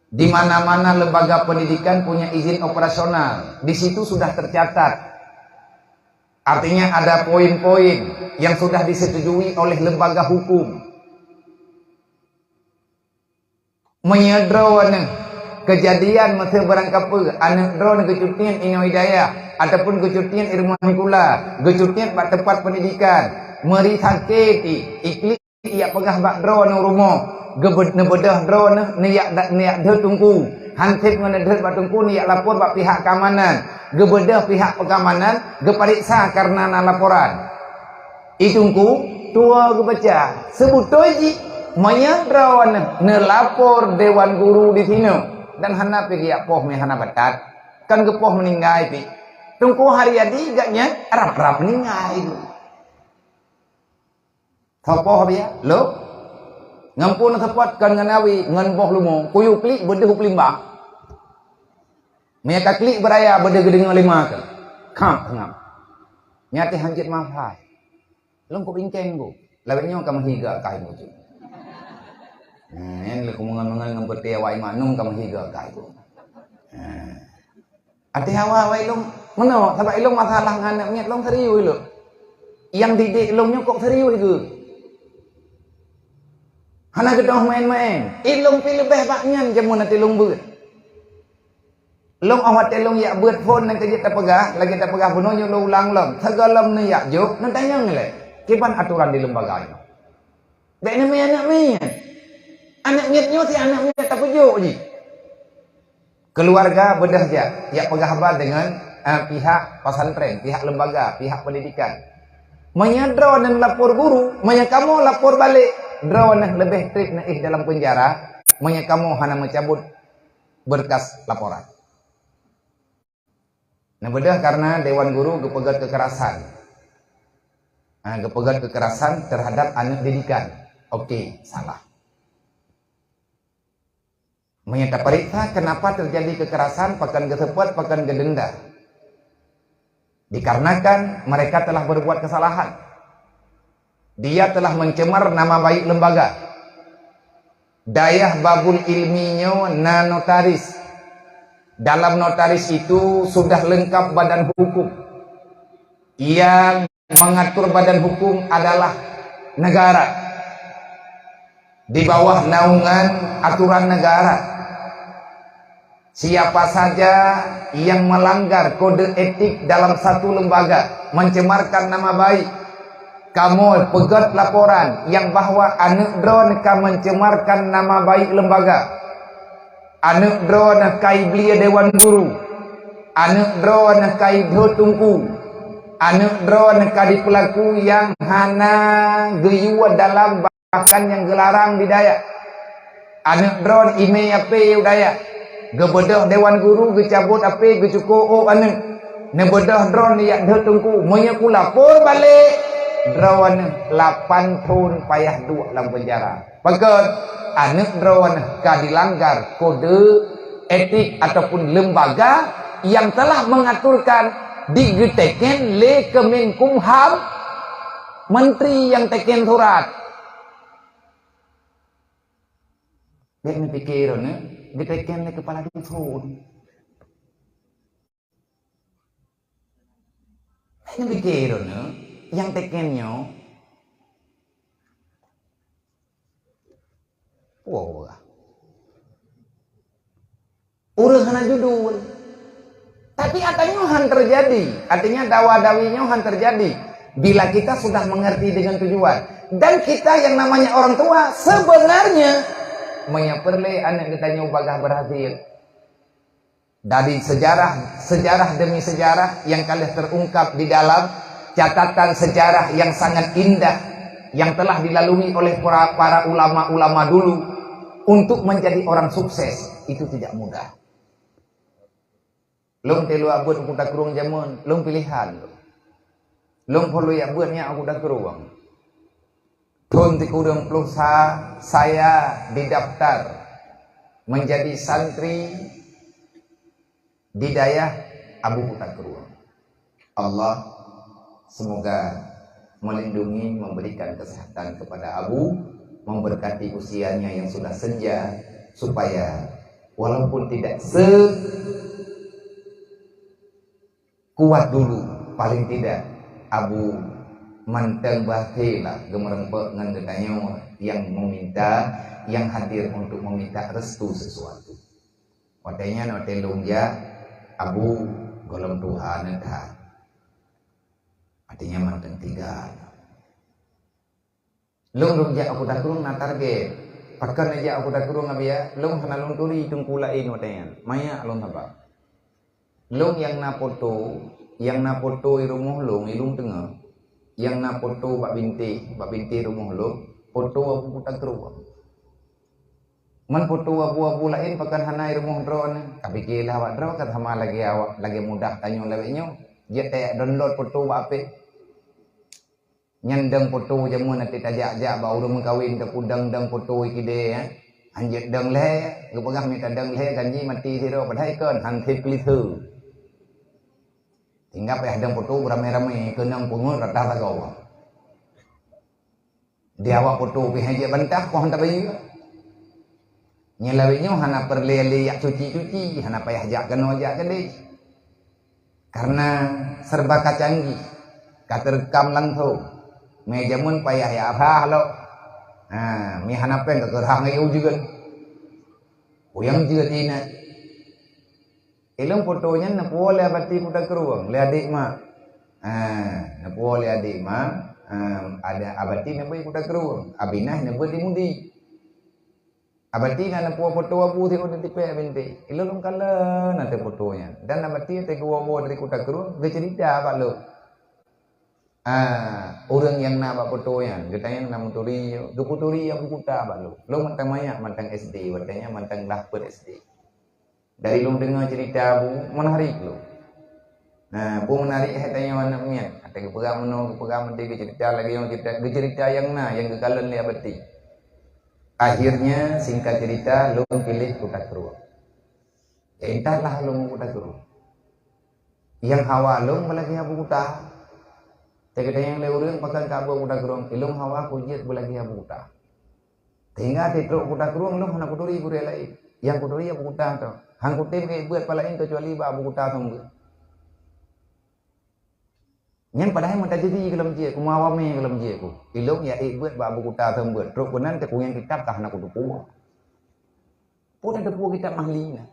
Di mana-mana lembaga pendidikan punya izin operasional. Di situ sudah tercatat. Artinya ada poin-poin yang sudah disetujui oleh lembaga hukum. Menyedro kejadian masa berangkap anak drone kecutian ino hidayah ataupun kecutian irman kula, kecutian pada tempat pendidikan, meri sakiti iklik ia pegah bak drone rumah gebed nebedah drone niak dah tunggu hansip ngene dah bak tunggu niak lapor bak pihak keamanan gebedah pihak pengamanan gepariksa karena laporan itungku tua gebaca sebut toji maya drone nelapor dewan guru di sini dan hana pergi apoh me hana batat kan gepoh meninggal pi tungku hari adi gaknya rap meninggal itu Sopoh dia, lo ngampun sepot kan nganawi ngan boh lumo kuyu klik bede huk limbah mereka klik beraya bede gede ngalima kan ngam nyati hanjit mahai lo ko bingkeng go lawenya ka mahiga kai mo tu en le kumungan ngam bete wai manung ka mahiga kai go ati hawa wai long mano sabai long masalah nganak nyet long serius lo yang didik longnya kok serius ke hana gedoh main-main ilung pilih beh baknyan jamun nanti lung beut Long awat telong ya buat phone nang kerja tak pegah, lagi tak pegah punonyo lo ulang lom. Tagalam ni ya juk, nang tanya ngele. Kipan aturan di lembaga ini. Dek ni anak ni. Anak nyetnyo si anak nyet tak pujuk je. Keluarga bedah je, ya pegah habar dengan pihak pesantren, pihak lembaga, pihak pendidikan. Menyadra dan lapor guru, manya kamu lapor balik. Draw nah lebih trik nah dalam penjara, manya kamu hana mencabut berkas laporan. Nah bedah karena Dewan Guru gepegat kekerasan. Gepegat kekerasan terhadap anak didikan. Oke, salah. Menyata periksa kenapa terjadi kekerasan pakan gesepet, pakan gedenda. Dikarenakan mereka telah berbuat kesalahan. Dia telah mencemar nama baik lembaga. Dayah babul ilminya na notaris. Dalam notaris itu sudah lengkap badan hukum. Yang mengatur badan hukum adalah negara. Di bawah naungan aturan negara. Siapa saja yang melanggar kode etik dalam satu lembaga, mencemarkan nama baik, kamu pegat laporan yang bahwa anak drone mencemarkan nama baik lembaga. Anak drone kai belia Dewan Guru. Anak drone kai tungku. Anak drone kai pelaku yang hana geyuat dalam bahkan yang gelarang di daya. Anak drone ime ape daya. Gebedah Dewan Guru gecabut ape gecuko anak. Nebedah drone yang tungku. Monya ku lapor balik. Drone 8 tahun payah dua dalam penjara. Pakat anak drone dilanggar kode etik ataupun lembaga yang telah mengaturkan digeteken le Kemenkumham, menteri yang teken surat. Dia pikir geteken le kepala dusun. Dia pikir yang tekennya wow. Urusan judul. Tapi artinya terjadi. Artinya dawa-dawinya terjadi. Bila kita sudah mengerti dengan tujuan. Dan kita yang namanya orang tua sebenarnya menyaperle anak kita nyobagah berhasil. Dari sejarah demi sejarah yang kalian terungkap di dalam catatan sejarah yang sangat indah yang telah dilalui oleh para ulama-ulama dulu. Untuk menjadi orang sukses itu tidak mudah. Long telu abut aku dah kurung jamun, long pilihan. Long perlu ya buatnya aku dah kurung. Tun ti kurung pelusa saya didaftar menjadi santri di dayah Abu Kutak Kurung. Allah semoga melindungi, memberikan kesehatan kepada Abu, memberkati usianya yang sudah senja, supaya walaupun tidak sekuat dulu, paling tidak Abu manteng bahela gemerempek ngan gedanyo yang meminta, yang hadir untuk meminta restu sesuatu. Watenya no telung ya Abu golong Tuhan dah. Artinya manteng tiga. Long rujak aku dah kurung na target. Pakan aja aku dah kurung abia. Long hana long turi tungkulain watenya. Maya long apa? Long yang na foto irumuh long ilung tengah. Yang na foto bak binti rumah long, foto aku tak kurung. Man foto abu-abu lain pakan hana irumuh drone. Kapikirlah awak drone kat sama lagi awak lagi mudah tanyo leweknya. Dia tak download foto bak ape. Nyandang foto jamu nanti tajak-jak bau udah mengkawin ke pudang dang foto ikide ya. Anjek dang le, gepegah minta dang le ganji mati siro padahal kan hantip klitu. Tinggal payah dang foto beramai-ramai kenang pungut rata tagaw. Dia awak foto pi hajak bantah ko hantar bayi. Nyelawinya hana perle-le yak cuci-cuci, hana payah jak kena jak kedai. Karena serba canggih. Katerekam langsung. Mejamun payah ya apa lo, mi hanapen ke kerang ayu juga, uyang juga tina. Ilung fotonya napuo le abati kuda keruang le adik mak. Napuo le adik mak. Ada abati napuo kuda keruang. Abinah napuo di mudi. Abati na napuo foto abu ti kuda tipe binti. Ilung kala nanti fotonya. Dan abati te gua dari kuda keruang. Dia cerita apa lo? Orang yang nama fotonya. Katanya nama turi. Dukuturi yang bukuta apa lo? Lo mantang maya mantang SD. Katanya mantang lahir SD. Dari lu dengar cerita bu menarik lu. Nah, bu menarik hatanya mana mian. Ada kepegang nanti cerita lagi yang cerita yang yang kekalan dia beti. Akhirnya singkat cerita lu pilih kuda keruang. Ya entahlah lu mau kuda keruang. Yang hawa lu melagi abu kuda. Tegak yang leurang pakai kabu kuda keruang. Ilung hawa kujit belagi abu kuda. Tinggal titruk kuda keruang lu mana kuduri gure lain. Yang kuduri abu kuda tu. Hang kutin ke buat palain kecuali ba abu kuta tong. Nyen padahal mata jadi kelam je ku mawame kelam je ku. Ilung ya buat ba abu kuta tong buat. Truk kunan te ku yang kitab kah nak kudu puah. Pun ada puah kitab mahli na.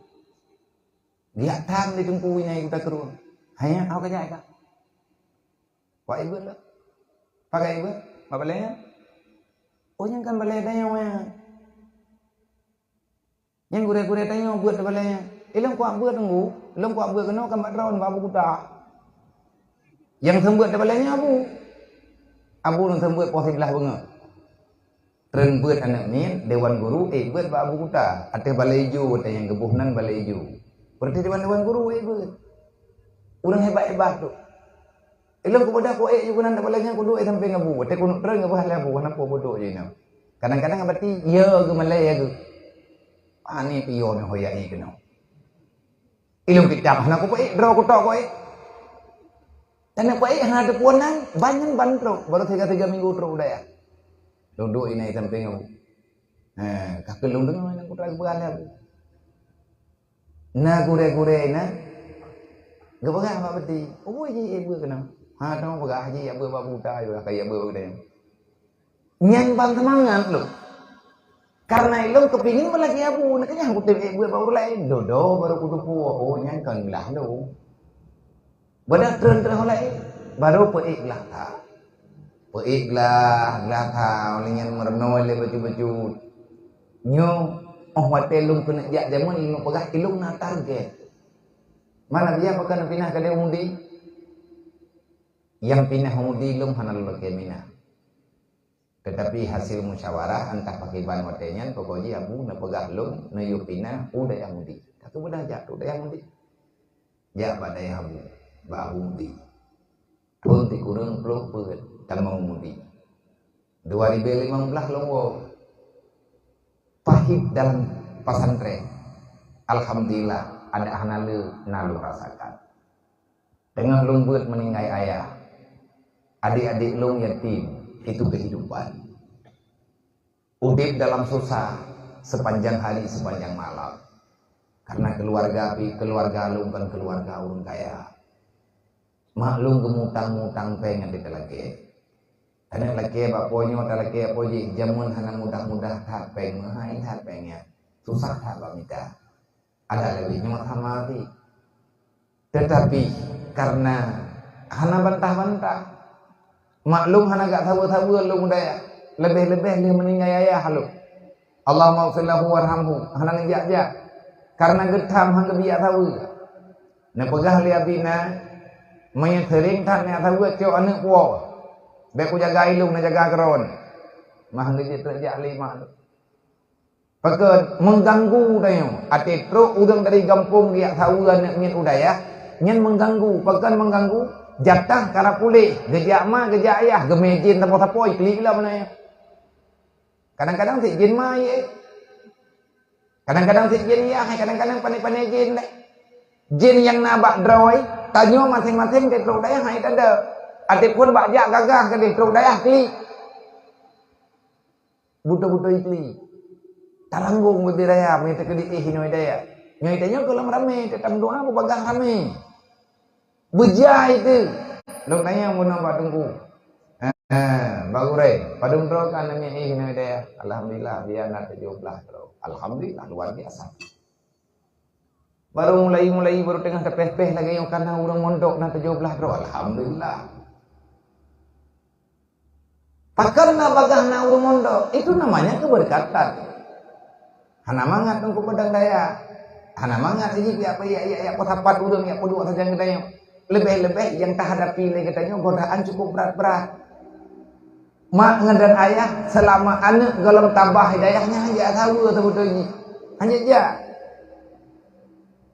Dia tham di tungku nya kita keruang. Hanya au ka jai ka. Wa buat lah. Pakai buat ba balai. Oh yang kan balai dah yang yang gure-gure tanya buat balanya. Ilang kuat buat tunggu, ilang kuat buat kena kan batraun babu kuda. Yang sembuat balanya abu. Abu nang sembuat posisi belah bunga. Tren buat anak ni dewan guru buat babu kuda. Ada balai hijau yang kebuhnan balai hijau. Berarti dewan guru buat. Orang hebat-hebat tu. Ilang kepada ko juga nanda balanya kudu sampai ngabu. Tapi kuno tren ngabu hal abu kenapa bodoh je ni. Kadang-kadang berarti ya ke malai ya ke. Ani pion hoya ni kena. Ilung kitab hana ko draw ko to ko Tanah ko hana de puanan banyak bantro baru 3 minggu terus udah ya. Duduk ini samping aku. Kakelung dengan mana ko tag berala aku. Na gure-gure na. Gabaga apa beti? Oh ye ibu kena. Ha tong baga haji ya babu ta ya kayak babu deh. Nyan bang semangat lo. Karena ilung kepingin melagi abu, nakanya aku tebak buat baru lain, dodo baru kudu puah, oh nyan kan belah lo. Badak tren lain, baru peik belah ta, peik belah ta, olehnya merenoi le baju-baju, nyo, mati ilung kena jak jaman ilung pegah ilung na target. Mana dia pakai pinah kali umudi, yang pinah umudi ilung hana lu lagi minah. Tetapi hasil musyawarah antah pakai ban watenya pokoknya abu na pegah lung na yupina udah yang mudi. Tapi udah jatuh udah yang mudi. Ya pada abu ba mudi. Pun ti kurang peluk peut tamang mudi. 2015 longwo. Pahit dalam pesantren. Alhamdulillah ada hanalu nalu rasakan. Tengah lung beut meninggai ayah. Adik-adik lung yatim. Itu kehidupan. Udip dalam susah sepanjang hari sepanjang malam. Karena keluarga alung kan keluarga orang kaya. Maklum gemutang-mutang pengen kita lagi. Karena lagi baponyo ta lagi apoji jamun hana mudah-mudah tak pengen main tak pengen. Susah tak bamita. Ada lebihnya sama hati. Tetapi karena hana bantah-bantah maklum hana gak tahu-tahu lu mudaya lebih-lebih dia meninggal ayah lu Allahumma sallahu warhamhu hana ngejak-jak karena getam hang kebiak tahu na pegah li abina maya tering tan na tahu tio anak puo be ku jaga ilung na jaga keron mah ngejak terjak lima pakai mengganggu dayo ate tro udang dari kampung dia tahu anak min udaya nyen mengganggu pakai mengganggu jatah karena pulih gejak ma gejak ayah gemejin tapo-tapo klik lah mana ya kadang-kadang si jin ma ye kadang-kadang si jin ya kadang-kadang pandai-pandai jin deh jin yang nabak drawai tanyo masing-masing di truk daya hai ada pun bakjak gagah ke di truk daya klik buta-buta ikli taranggung betul daya minta ke di hinoi daya nyoi daya kalau rame tetap doa bagah rame bejah itu. Lu tanya mau nampak tunggu. Bagus re. Padung terus kan namanya ini dia. Alhamdulillah dia nak 17 terus. Alhamdulillah luar biasa. Baru mulai baru tengah tepeh-peh lagi yang kana urang mondok na 17 ro. Alhamdulillah. Pakarna bagahna urang mondok, itu namanya keberkatan. Hana mangat tungku pedang daya. Hana mangat aja apa ya potapat urang ya podua saja gedanya. Lebih-lebih yang tak hadapi lagi katanya godaan cukup berat-berat. Mak dan ayah selama anak dalam tabah hidayahnya aja tahu sebetulnya. Hanya aja.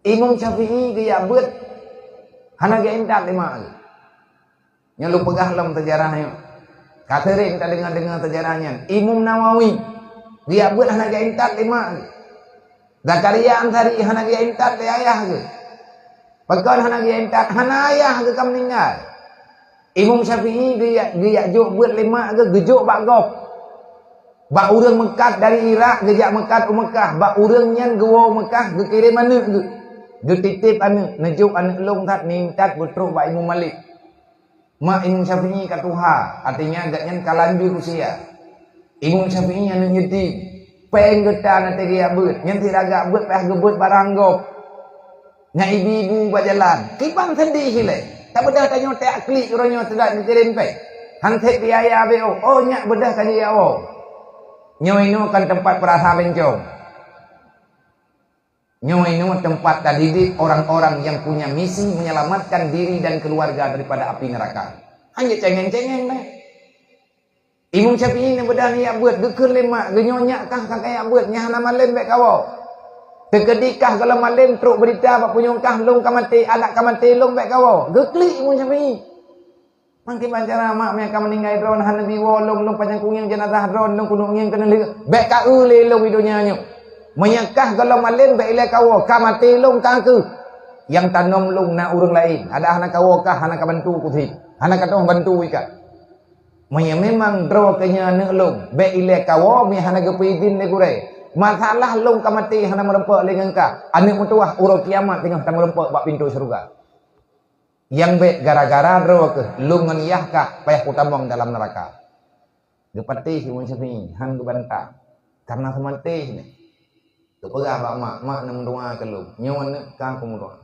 Imam Syafi'i dia buat hana ge entak lima. Nya lu pegah lam sejarahnya. Katerin tak dengar sejarahnya. Imam Nawawi dia buat hana ge entak lima. Zakaria Ansari hana ge entak le ayah ge. Pakai hana ge entak hana ayah ge kam meninggal. Imam Syafi'i dia juk buat lima ge gejuk bak gop. Bak urang Mekah dari Irak gejak Mekah Mekah, bak urang nyan gewo Mekah ge kirim mana ge. Dititip anu nejuk anu long tat nintat putruk ba Imam Malik. Mak Imam Syafi'i katuha, artinya agaknya kalanjur usia. Imam Syafi'i anu nyeti peng getan ate dia beut, nyen tidak agak beut peh gebut barang gop. Nya ibu-ibu ba jalan, kipan sendi hile. Tak bedah tanyo tak klik uronyo tidak dikirim pe. Hantek biaya be oh nyak bedah tadi ya oh. Nyoino kan tempat perasa bencong. Nyawa ini tempat dididik orang-orang yang punya misi menyelamatkan diri dan keluarga daripada api neraka. Hanya cengeng-cengeng deh. Imam Syafi'i ni bedah ni yak buat geker lemak, genyonya kah kakak buat nyah nama lem bek kawo. Terkedikah kalau malam truk berita bak punyongkah long kamati anak kamati long bek kawo. Geklik Imam Syafi'i. Mangki bancara mak me akan meninggal drone han nabi wolong long panjang kunging jenazah drone long kunung nging kena bek ka le long hidunya nyu. Menyekah kalau malam baik ilai kawo kamati long kangku yang tanam long na urang lain ada anak kawo kah anak bantu kuthi anak katong bantu ikat memang draw kenya ne long baik ilai kawo mi hana gepidin le gure masalah long kamati hana merempak le ngangka anak mutuah urang kiamat tengah tang merempak bak pintu surga yang baik gara-gara draw ke long nganiah kah payah utamong dalam neraka gepatih Imam Syafi'i han gebantah karena semati ni kepegah bak mak nak mendoa ke lu. Nyawa nak kah kumdoa.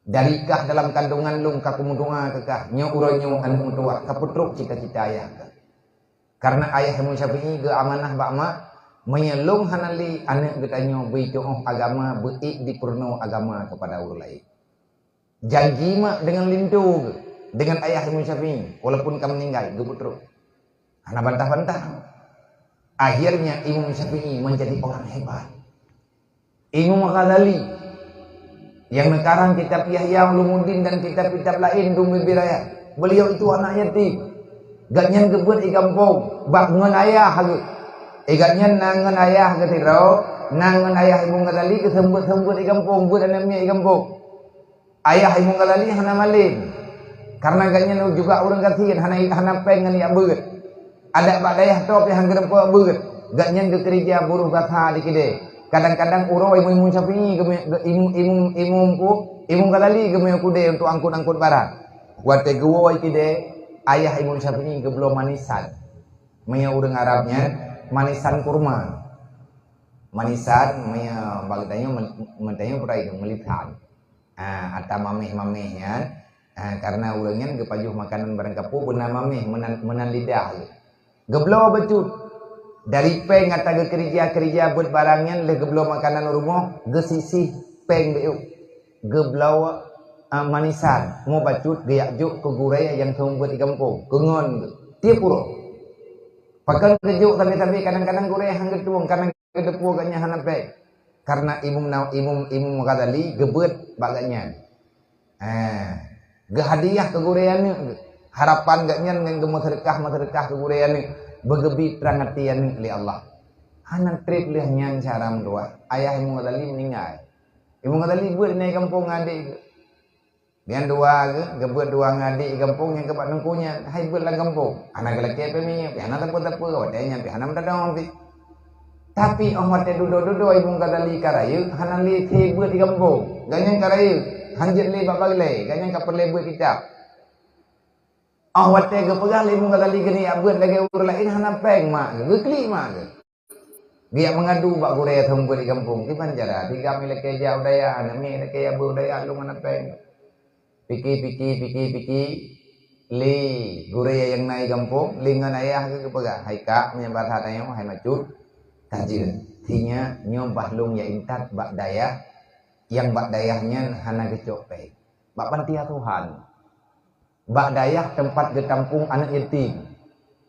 Darikah dalam kandungan lu kah kumdoa ke kah. Nyawa uronyo anak mendoa. Kaputruk cita-cita ayah kah. Karena ayah Imam Syafi'i ke amanah bak mak. Menyelung hanali anak getanyo berdoa agama. Berik di purno agama kepada orang lain. Janji mak dengan lindu dengan ayah Imam Syafi'i. Walaupun kamu meninggal. Keputruk. Anak bantah-bantah. Akhirnya Imam Syafi'i menjadi orang hebat. Imam Ghazali yang sekarang kitab Yahya Ulumuddin dan kitab-kitab lain Rumi Biraya. Beliau itu anak yatim. Gatnya gebut di kampung, bak ngan ayah ge. Gatnya nangan ayah ge tiro, nangan ayah Imam Ghazali kesembut-sembut di kampung, buat anaknya di kampung. Ayah Imam Ghazali hana malin. Karena gatnya juga orang kasihan hana pengen ya beut. Ada bak dayah top yang gerempo beut. Gatnya kerja buruh gatha di kide. Kadang-kadang uro Imam Syafi'i Imam Ghazali gemeu kude untuk angkut-angkut barang. Wate gewo ikide ayah Imam Syafi'i ge belum manisan. Maya urang Arabnya manisan kurma. Manisan maya bagdanya mentanya perai melitan. Ata mameh-mamehnya karena urangnya ge pajuh makanan barang kapu beuna mameh menan lidah. Geblo becut. Dari peng atau kerja buat barangnya le geblo makanan rumah gesisih peng beu geblo manisan mau bacut dia juk ke guraya yang kamu buat di kampung kengon tiap puro pakai kejuk tapi kadang-kadang guraya hangga tuang karena kedepu gaknya hana peng karena Imam Ghazali gebet baganya gehadiah ke guraya ni harapan gaknya dengan masyarakat ke guraya ni begebi perangatian oleh Allah. Hanan trip leh nyan cara mendoa. Ayah Imam Ghazali meninggal. Imam Ghazali buat naik kampung adik. Bian dua ke, gebut dua ngadik kampung yang kebat nengkunya. Hai buat lah kampung. Anak lelaki apa ni? Piana tapu-tapu kau tanya piana mendadang pi. Tapi orang mati duduk-duduk Imam Ghazali karaya. Hanan li thi buat di kampung. Ganyan karaya. Hanjit li bapak le. Ganyan kapal le buat kitab. Wate ke pegang Imam Ghazali gini abut lagi urang lain hana peng mak ge klik mak ge Dia mengadu bak gure thong di kampung di Banjara, tiga milik keja udaya, nami keja budaya lu mana peng. Piki li gure yang naik kampung, lingan ayah ke pega, hai kak menyebar hatayo, hai macut, tajir. Tinya nyombah lung ya intat bak daya, yang bak dayahnya hana kecope. Bak pantia Tuhan. Bak dayah tempat getampung anak yatim.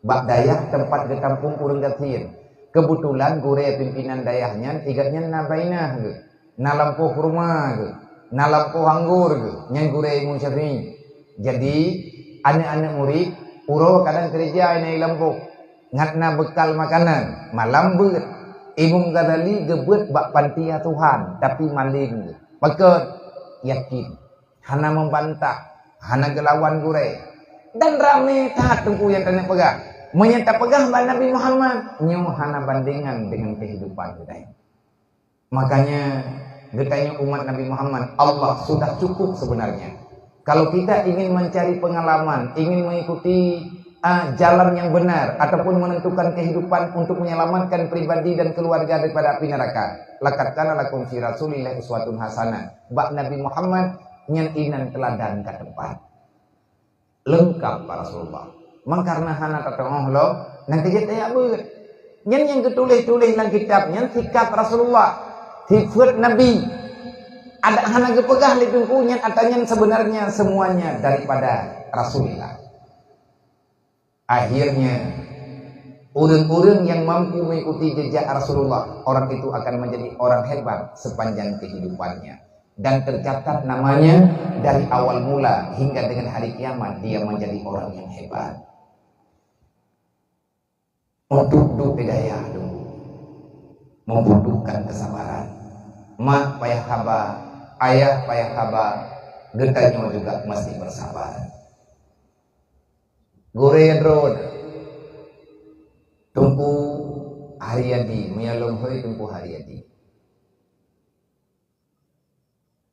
Bak dayah tempat getampung urang gatin. Kebetulan gure pimpinan dayahnya igatnya nabainah ke. Na lampuh rumah ke. Na lampuh anggur ke. Yang gure musyafi. Jadi anak-anak murid uro kadang kerja ini lampuh. Ngatna bekal makanan. Malam bet. Imum Ghazali gebet bak pantia Tuhan. Tapi maling. Paket yakin. Hana membantah. Hana gelawan gure. Dan rame tahat tungku yang tanya pegang. Menyata pegang Nabi Muhammad. Nyu hana bandingan dengan kehidupan kita. Makanya getanya umat Nabi Muhammad. Allah sudah cukup sebenarnya. Kalau kita ingin mencari pengalaman. Ingin mengikuti jalan yang benar. Ataupun menentukan kehidupan untuk menyelamatkan pribadi dan keluarga daripada api neraka. Laqad kana lakum fi Rasulillah uswatun hasanah. Bak Nabi Muhammad nyen inan teladan ke tempat lengkap para Rasulullah. Mangkarna hana tatong lo nanti kita ya ber. Nyen yang ketulis-tulis dalam kitab nyen sikap Rasulullah, sifat Nabi. Ada hana gepegah litungku nyen atanya sebenarnya semuanya daripada Rasulullah. Akhirnya orang-orang yang mampu mengikuti jejak Rasulullah, orang itu akan menjadi orang hebat sepanjang kehidupannya. Dan tercatat namanya dari awal mula hingga dengan hari kiamat dia menjadi orang yang hebat. Untuk hidayah dulu membutuhkan kesabaran. Mak payah haba, ayah payah haba, getanya juga mesti bersabar. Gore road tungku Haryadi, menyalom hoi tungku Haryadi.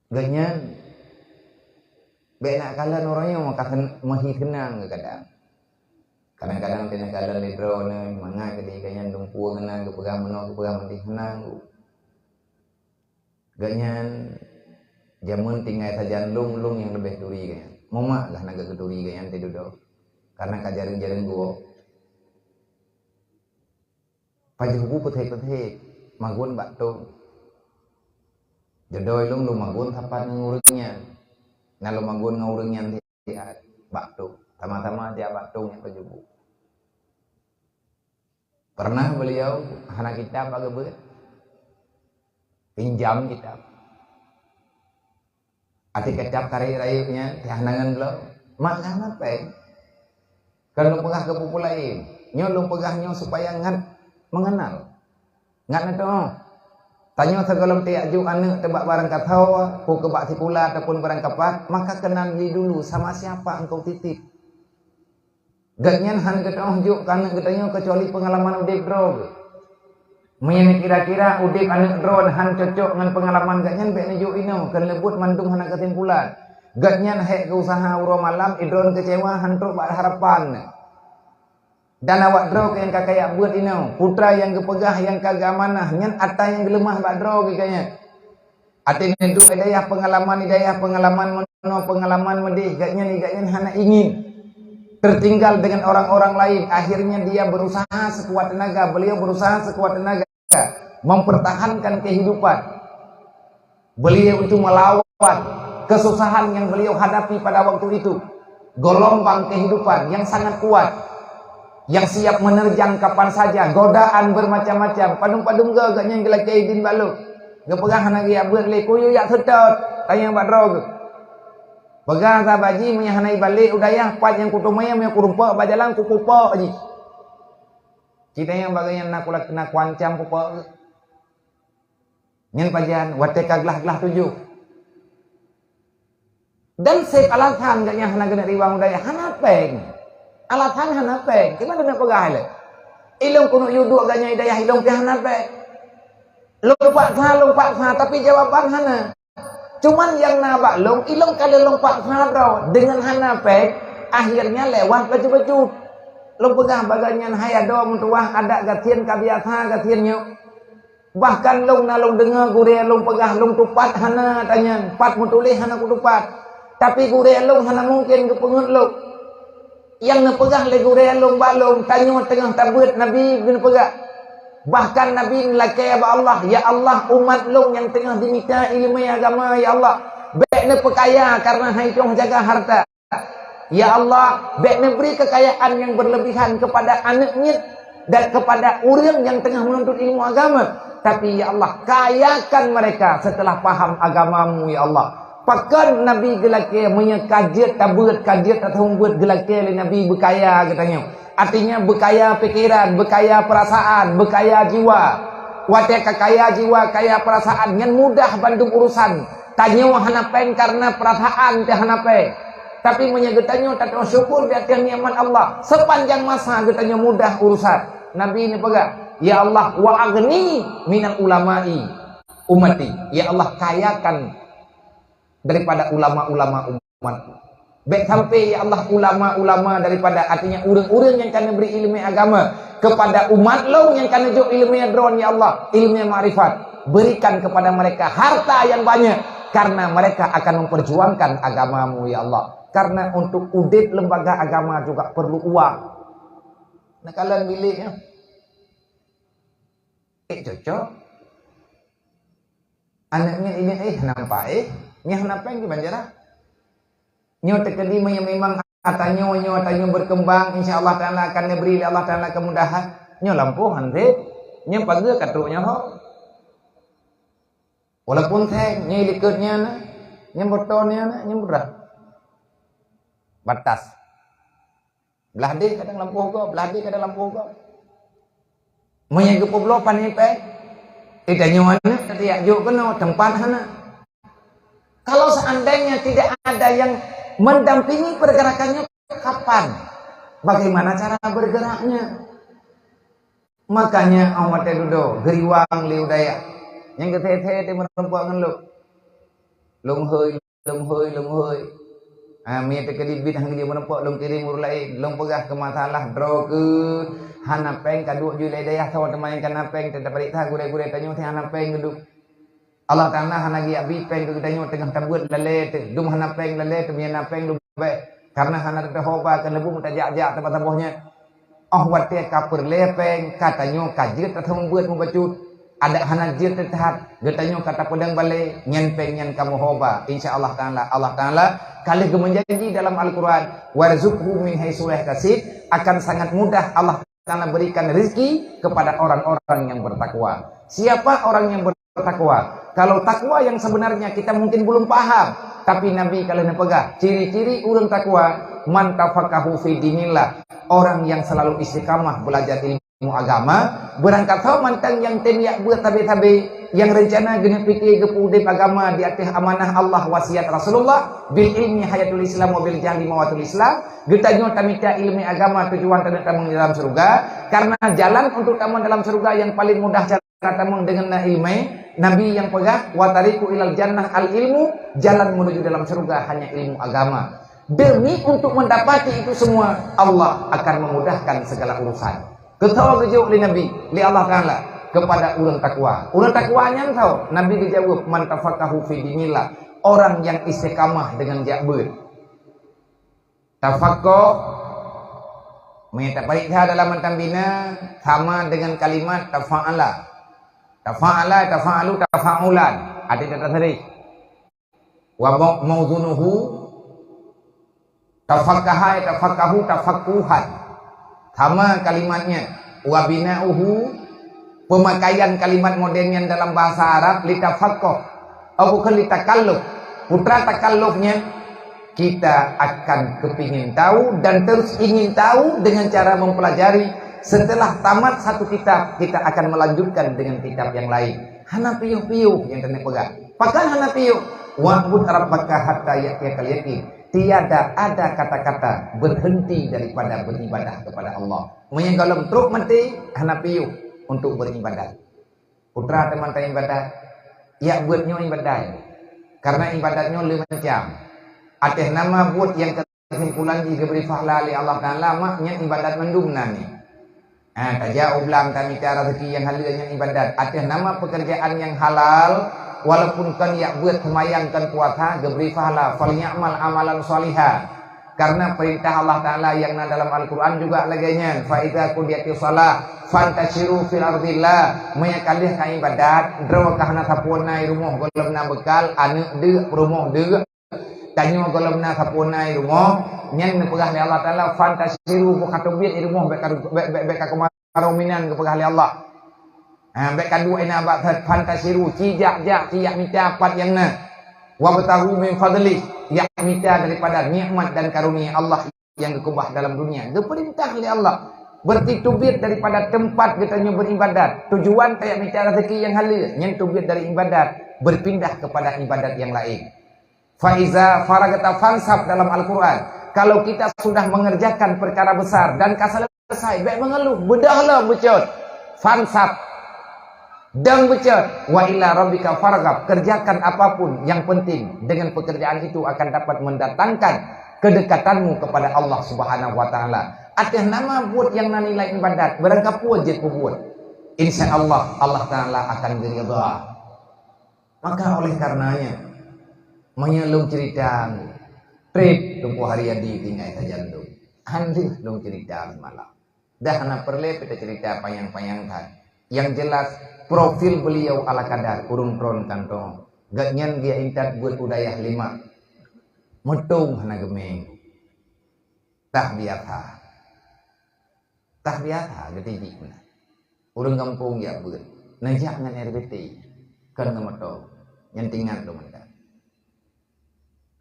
Ganyan benak kalan orangnya mahi kenang kadang. Kadang-kadang kena kalan ledro ne manga kedi ganyan dumpu kenang ke pegang meno ke pegang menti kenang. Ganyan jamun tinggal saja lung yang lebih duri ganyan. Momak lah naga keduri ganyan tidur do. Karena kajaring-jaring gua. Pajubu putih-putih magun bakto. Jodoh lu magun kapan ngurungnya. Nah lu magun ngurungnya dia bakto. Sama-sama dia bakto yang kejubu. Pernah beliau anak kitab agak ber. Pinjam kitab. Ati kitab kari-rayunya tihanangan lo. Mak apa? Kan lu pegah ke pupu lain. Nyo lu pegahnya supaya ngat mengenal. Ngat na to. Tanya segala tiak juk anak tebak barang katau, ku kebak sipula ataupun barang kapat, maka kenali dulu sama siapa engkau titip. Ganyan han ketong juk anak ketanya kecuali pengalaman udip drog. Menyene kira-kira udip anak drone han cocok dengan pengalaman ganyan bek juk ino kan lebut mantung hana kesimpulan. Ganyan hek ke usaha uro malam idron kecewa han tok bak harapan. Dan awak draw yang kakak buat ini putra yang kepegah yang kagak amanah nyen ata yang gelemah bak draw kayaknya atin itu hidayah pengalaman meno pengalaman medih gaknya hana ingin tertinggal dengan orang-orang lain. Akhirnya dia berusaha sekuat tenaga, beliau berusaha sekuat tenaga mempertahankan kehidupan beliau itu melawan kesusahan yang beliau hadapi pada waktu itu, gelombang kehidupan yang sangat kuat yang siap menerjang kapan saja, godaan bermacam-macam. Padung-padung ke agaknya yang gelak kaidin baluk. Gepegang hanagi abut le kuyu yak sedot, tayang badrog. Pegang sabaji punya hanai balik udayah pat yang kutumaya punya kurumpa bajalan kupupa aji. Kita yang bagian nak kulak kena kuancam kupa. Nyen pajan wateka glah-glah 7. Dan sep alasan agaknya hana kena riwang udayah hanapeng. Alatan hanapeng, gimana nak pegah le? Ilong kuno yuduk agaknya hidayah ilong ke hanapeng. Lompat sa, tapi jawaban hana. Cuman yang nabak ilong kalau lompat sa bro dengan hanapeng, akhirnya lewat baju-baju. Lo pegah baganyan hayado mentuah ada gatian kabiasa gatiannya. Bahkan long na long dengar gure long pegah long tupat hana tanya, pat mutulih hana ku tupat. Tapi gure long hana mungkin ke pengut long. Yang na pegah le gure long balong tanya tengah tabut Nabi bin pegah. Bahkan Nabi lakai ba Allah, ya Allah umat long yang tengah diminta ilmu agama ya Allah. Baik na pekaya karena hai tong jaga harta. Ya Allah, baik na beri kekayaan yang berlebihan kepada anaknya dan kepada orang yang tengah menuntut ilmu agama. Tapi ya Allah, kayakan mereka setelah paham agamamu ya Allah. Pakan Nabi gelake menyekajet tabut kajet atau membuat gelake oleh Nabi berkaya katanya. Artinya berkaya pikiran, berkaya perasaan, berkaya jiwa. Watak kaya jiwa, kaya perasaan yang mudah bantu urusan. Tanya hanapen karena perasaan teh hanapen. Tapi menyegetanya tak syukur di atas nikmat Allah. Sepanjang masa getanya mudah urusan. Nabi ini pegang. Ya Allah wa agni minal ulama'i ummati. Ya Allah kayakan daripada ulama-ulama umat. Baik sampai ya Allah ulama-ulama daripada artinya orang-orang yang kena beri ilmu agama kepada umat lo yang kena jo ilmu dron ya Allah, ilmu ma'rifat. Berikan kepada mereka harta yang banyak karena mereka akan memperjuangkan agamamu ya Allah. Karena untuk udip lembaga agama juga perlu uang. Nah kalian biliknya cocok anaknya ini nampak nyah nampak yang di Banjarah nyo tekedi memang atanyo berkembang insyaallah taala akan diberi Allah taala kemudahan nyo lampuhan deh nyo panggil katuknya ho walaupun teh nyo likutnya na nyo motornya na nyo berat batas belah deh kadang lampu kok belah deh kadang lampu kok menyegep poblopan ni pe idanya mana tiap juk kena tempat hana. Kalau seandainya tidak ada yang mendampingi pergerakannya kapan bagaimana cara bergeraknya, makanya awak tedudo geriwang liudaya yang ketete te merempuak ngan lung hơi mi te kedibit hang dia merempuak lung kiri murlai lung pegah ke masalah dro ke hanapeng kaduk ju daya sawa teman kan napeng te dapat tah gure-gure tanyo te hanapeng geduk Allah Taala hanagi abi peng ke tanyo tengah tabut lale te dum hanapeng lale te mi hanapeng dum bae karena hana te hoba kan lebu mutajak-jak tempat tabohnya oh wate ka perlepeng katanyo kajit atau membuat membacut ada hana jir tertahat getanyo kata pedang balik nyen peng nyen kamu hoba insyaallah taala Allah taala kali menjanji dalam Al-Qur'an warzuqhu min haitsu la yahtasib akan sangat mudah Allah taala berikan rezeki kepada orang-orang yang bertakwa. Siapa orang yang bertakwa? Kalau takwa yang sebenarnya kita mungkin belum paham, tapi Nabi kalian pegang ciri-ciri orang takwa man tafaqahu fi dinillah, orang yang selalu istiqamah belajar ilmu agama, berangkat tahu mantang yang teniak buat tabe-tabe yang rencana gena fikir gepudip agama di atas amanah Allah wasiat Rasulullah bil ilmi hayatul Islam wa bil jahli mawatul Islam getanyo tamita ilmu agama tujuan tanda tamang dalam surga karena jalan untuk tamang dalam surga yang paling mudah cara tamang dengan ilmu Nabi yang pegang wa tariqu ilal jannah al ilmu jalan menuju dalam surga hanya ilmu agama demi untuk mendapati itu semua Allah akan memudahkan segala urusan. Ketawa kejuk li Nabi, li Allah Ta'ala kepada orang takwa. Orang takwanya tahu, Nabi dijawab man tafaqahu fi dinillah, orang yang istiqamah dengan jakbut. Tafaqquh minta parikha dalam mentambina sama dengan kalimat tafa'ala. Tafa'ala, tafa'alu, tafa'ulan. Ada kata tadi. Wa mawzunuhu tafaqaha, tafaqahu, tafaqquhan. Sama kalimatnya wabina'uhu pemakaian kalimat modernnya dalam bahasa Arab litafaqquh atau bukan litakalluf putra takallufnya kita akan kepingin tahu dan terus ingin tahu dengan cara mempelajari setelah tamat satu kitab kita akan melanjutkan dengan kitab yang lain hana piyuh-piyuh yang kena pegang pakan hana piyuh wa'bud rabbaka hatta ya'tiyakal yaqin. Tiada ada kata-kata berhenti daripada beribadah kepada Allah. Menyenggolong truk mati hana piyuh untuk beribadah. Putra teman-teman ibadah, ya buatnya ibadah. Karena ibadatnya lebih macam. Ada nama buat yang kesimpulan jika beri fahla li Allah Taala maknya ibadat mendum nani. Tajak ulang kami cara rezeki yang halal yang ibadat. Atas nama pekerjaan yang halal, walaupun kan yak buat kemayangkan puasa, geberi pahala, falyamal amalan salihah. Karena perintah Allah Ta'ala yang dalam Al-Quran juga laganya, fa idza qudiyatis shalah fantashiru fil ardillah, meyakalih ka ibadat, draw ka hana sapunai rumah golomna bekal, anu deuk rumah deuk. Tanyo golomna sapunai rumah, nyen nepegah li Allah Ta'ala fantashiru buka tobit di rumah bek kemarominan kepegah li Allah. Bek kadua ina bak fantashiru cijak minta apat yang na. Wa batahu min fadli, yak minta daripada nikmat dan karunia Allah yang dikubah dalam dunia. Diperintah oleh Allah bertitubit daripada tempat katanya beribadat. Tujuan tayak minta rezeki yang halal, yang tubit dari ibadat berpindah kepada ibadat yang lain. Faiza faragata fansab dalam Al-Quran. Kalau kita sudah mengerjakan perkara besar dan selesai, baik mengeluh, bedahlah becut. Fansab dan becut, wa ila rabbika farghab, kerjakan apapun yang penting. Dengan pekerjaan itu akan dapat mendatangkan kedekatanmu kepada Allah Subhanahu wa taala. Atas nama buat yang nilai ibadat, berangkap wajib buat. Insyaallah Allah taala akan beridha. Maka oleh karenanya menyelung cerita trip tumpu harian di tinggal tajandu. Andi dong cerita malam. Dah na perle kita cerita payang-payang kan. Yang jelas profil beliau ala kadar urung tron kantong gatnyan dia intat buat udayah 5 metung hana gemeng tah biasa getiji mana urang kampung ya beut najak ngan RBT kan ngameto nyentingan do menda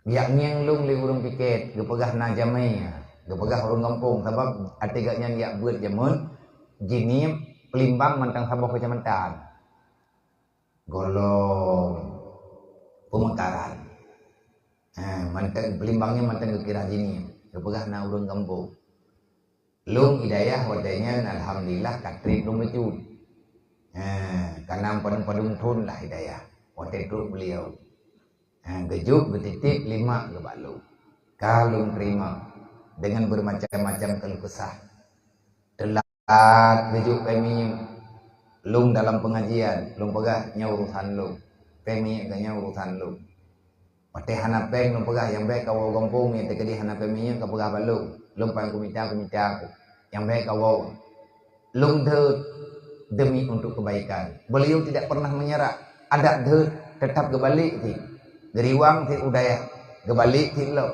biak nyeng lung li urang piket gepegah na jamai gepegah urang kampung sebab ate gatnyan ya beut jamun jinim pelimbang mentang sabok kecamatan golong pemekaran manteng pelimbangnya manteng kekira jini kepegah na urang kampung lung hidayah wadanya alhamdulillah katri lung mecut karena padung tun lah hidayah wadai tu beliau gejuk betitip 5 kebalu kalung terima dengan bermacam-macam keluh kesah gejuk kami lung dalam pengajian lung pegah nya urusan lung kami ganya urusan lung pate hana peng lung pegah yang baik kau kampung ni tekedi hana kami ka pegah balung lung pang kumita aku yang baik kau lung demi untuk kebaikan beliau tidak pernah menyerah ada tetap kebalik ti geriwang ti udaya kebalik ti lo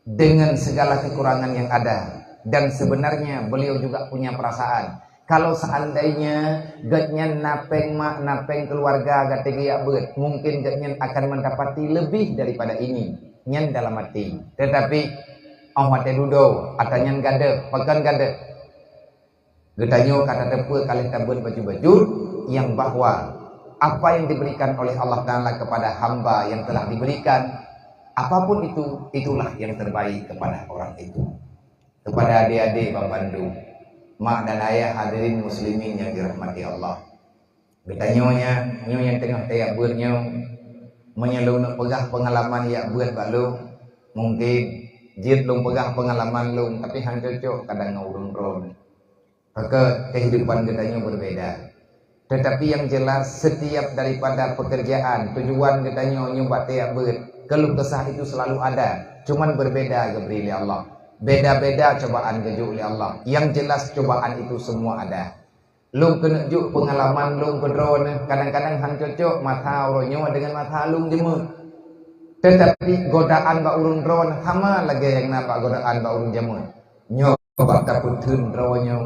dengan segala kekurangan yang ada. Dan sebenarnya beliau juga punya perasaan. Kalau seandainya gatnyan napeng mak, napeng keluarga gategia beut, mungkin gatnyan akan mendapati lebih daripada ini. Nyan dalam hati. Tetapi awate dudo, atanyan gade, pekan gade. Getanyo kata tepe kali tabun baju-baju yang bahwa apa yang diberikan oleh Allah Ta'ala kepada hamba yang telah diberikan, apapun itu, itulah yang terbaik kepada orang itu. Kepada adik-adik Bang Pandu, mak dan ayah hadirin muslimin yang dirahmati Allah. Betanyonya, nyo yang tengah tayak buat nyo, menyelung nak pegah pengalaman yak buat balu, mungkin jid lung pegah pengalaman lung, tapi hang cocok kadang ngurung ron. Maka kehidupan betanyo berbeda. Tetapi yang jelas setiap daripada pekerjaan, tujuan betanyo nyoba tayak buat, keluh kesah itu selalu ada, cuman berbeda gebri Allah. Beda-beda cobaan kejuk oleh Allah. Yang jelas cobaan itu semua ada. Lung kena juk pengalaman lung kedron. Kadang-kadang hang cocok mata uronyo dengan mata lung jemut. Tetapi godaan ba urun dron sama lagi yang nampak godaan ba urun jemut. Nyo bak taputun dronyo.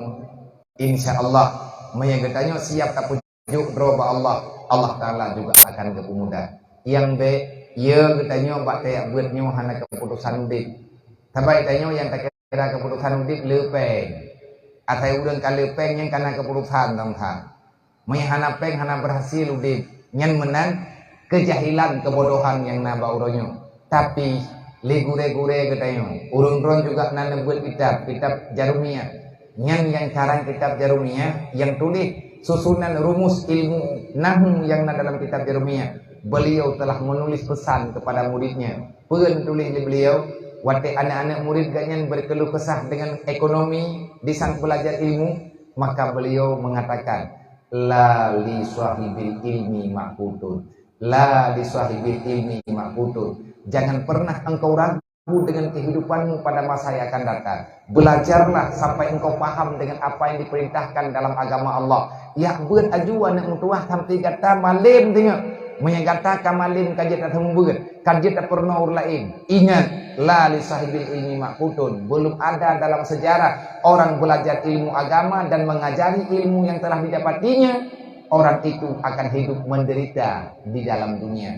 Insyaallah meyagetanyo siap tapujuk dro ba Allah. Allah Taala juga akan kepemudah. Yang be ye getanyo bak tayak buat nyo hana keputusan udip. Sampai tanya yang tak kira keputusan udip lepeng. Atai udang kan lepeng yang karena keputusan tentang. Hana peng hana berhasil udip. Yang menang kejahilan kebodohan yang naba uronyo. Tapi legure-gure katanya. Urun-urun juga nana buat kitab Jarumiyah. Yang karang kitab Jarumiyah yang tulis susunan rumus ilmu nahu yang dalam kitab Jarumiyah. Beliau telah menulis pesan kepada muridnya. Pen tulis beliau. Waktu anak-anak murid ganyan berkeluh kesah dengan ekonomi di sang belajar ilmu, Maka beliau mengatakan, la li sahibil ilmi maqutun, la li sahibil ilmi maqutun. Jangan pernah engkau ragu dengan kehidupanmu pada masa yang akan datang. Belajarlah sampai engkau paham dengan apa yang diperintahkan dalam agama Allah. Ya beut aju anak mutuah sampai kata malim tengok. Menyagata kamalim kajian tak beut. Kajian tak pernah lain. Ingat, la li sahibil ilmi maqutun. Belum ada dalam sejarah orang belajar ilmu agama dan mengajari ilmu yang telah didapatinya, orang itu akan hidup menderita di dalam dunia.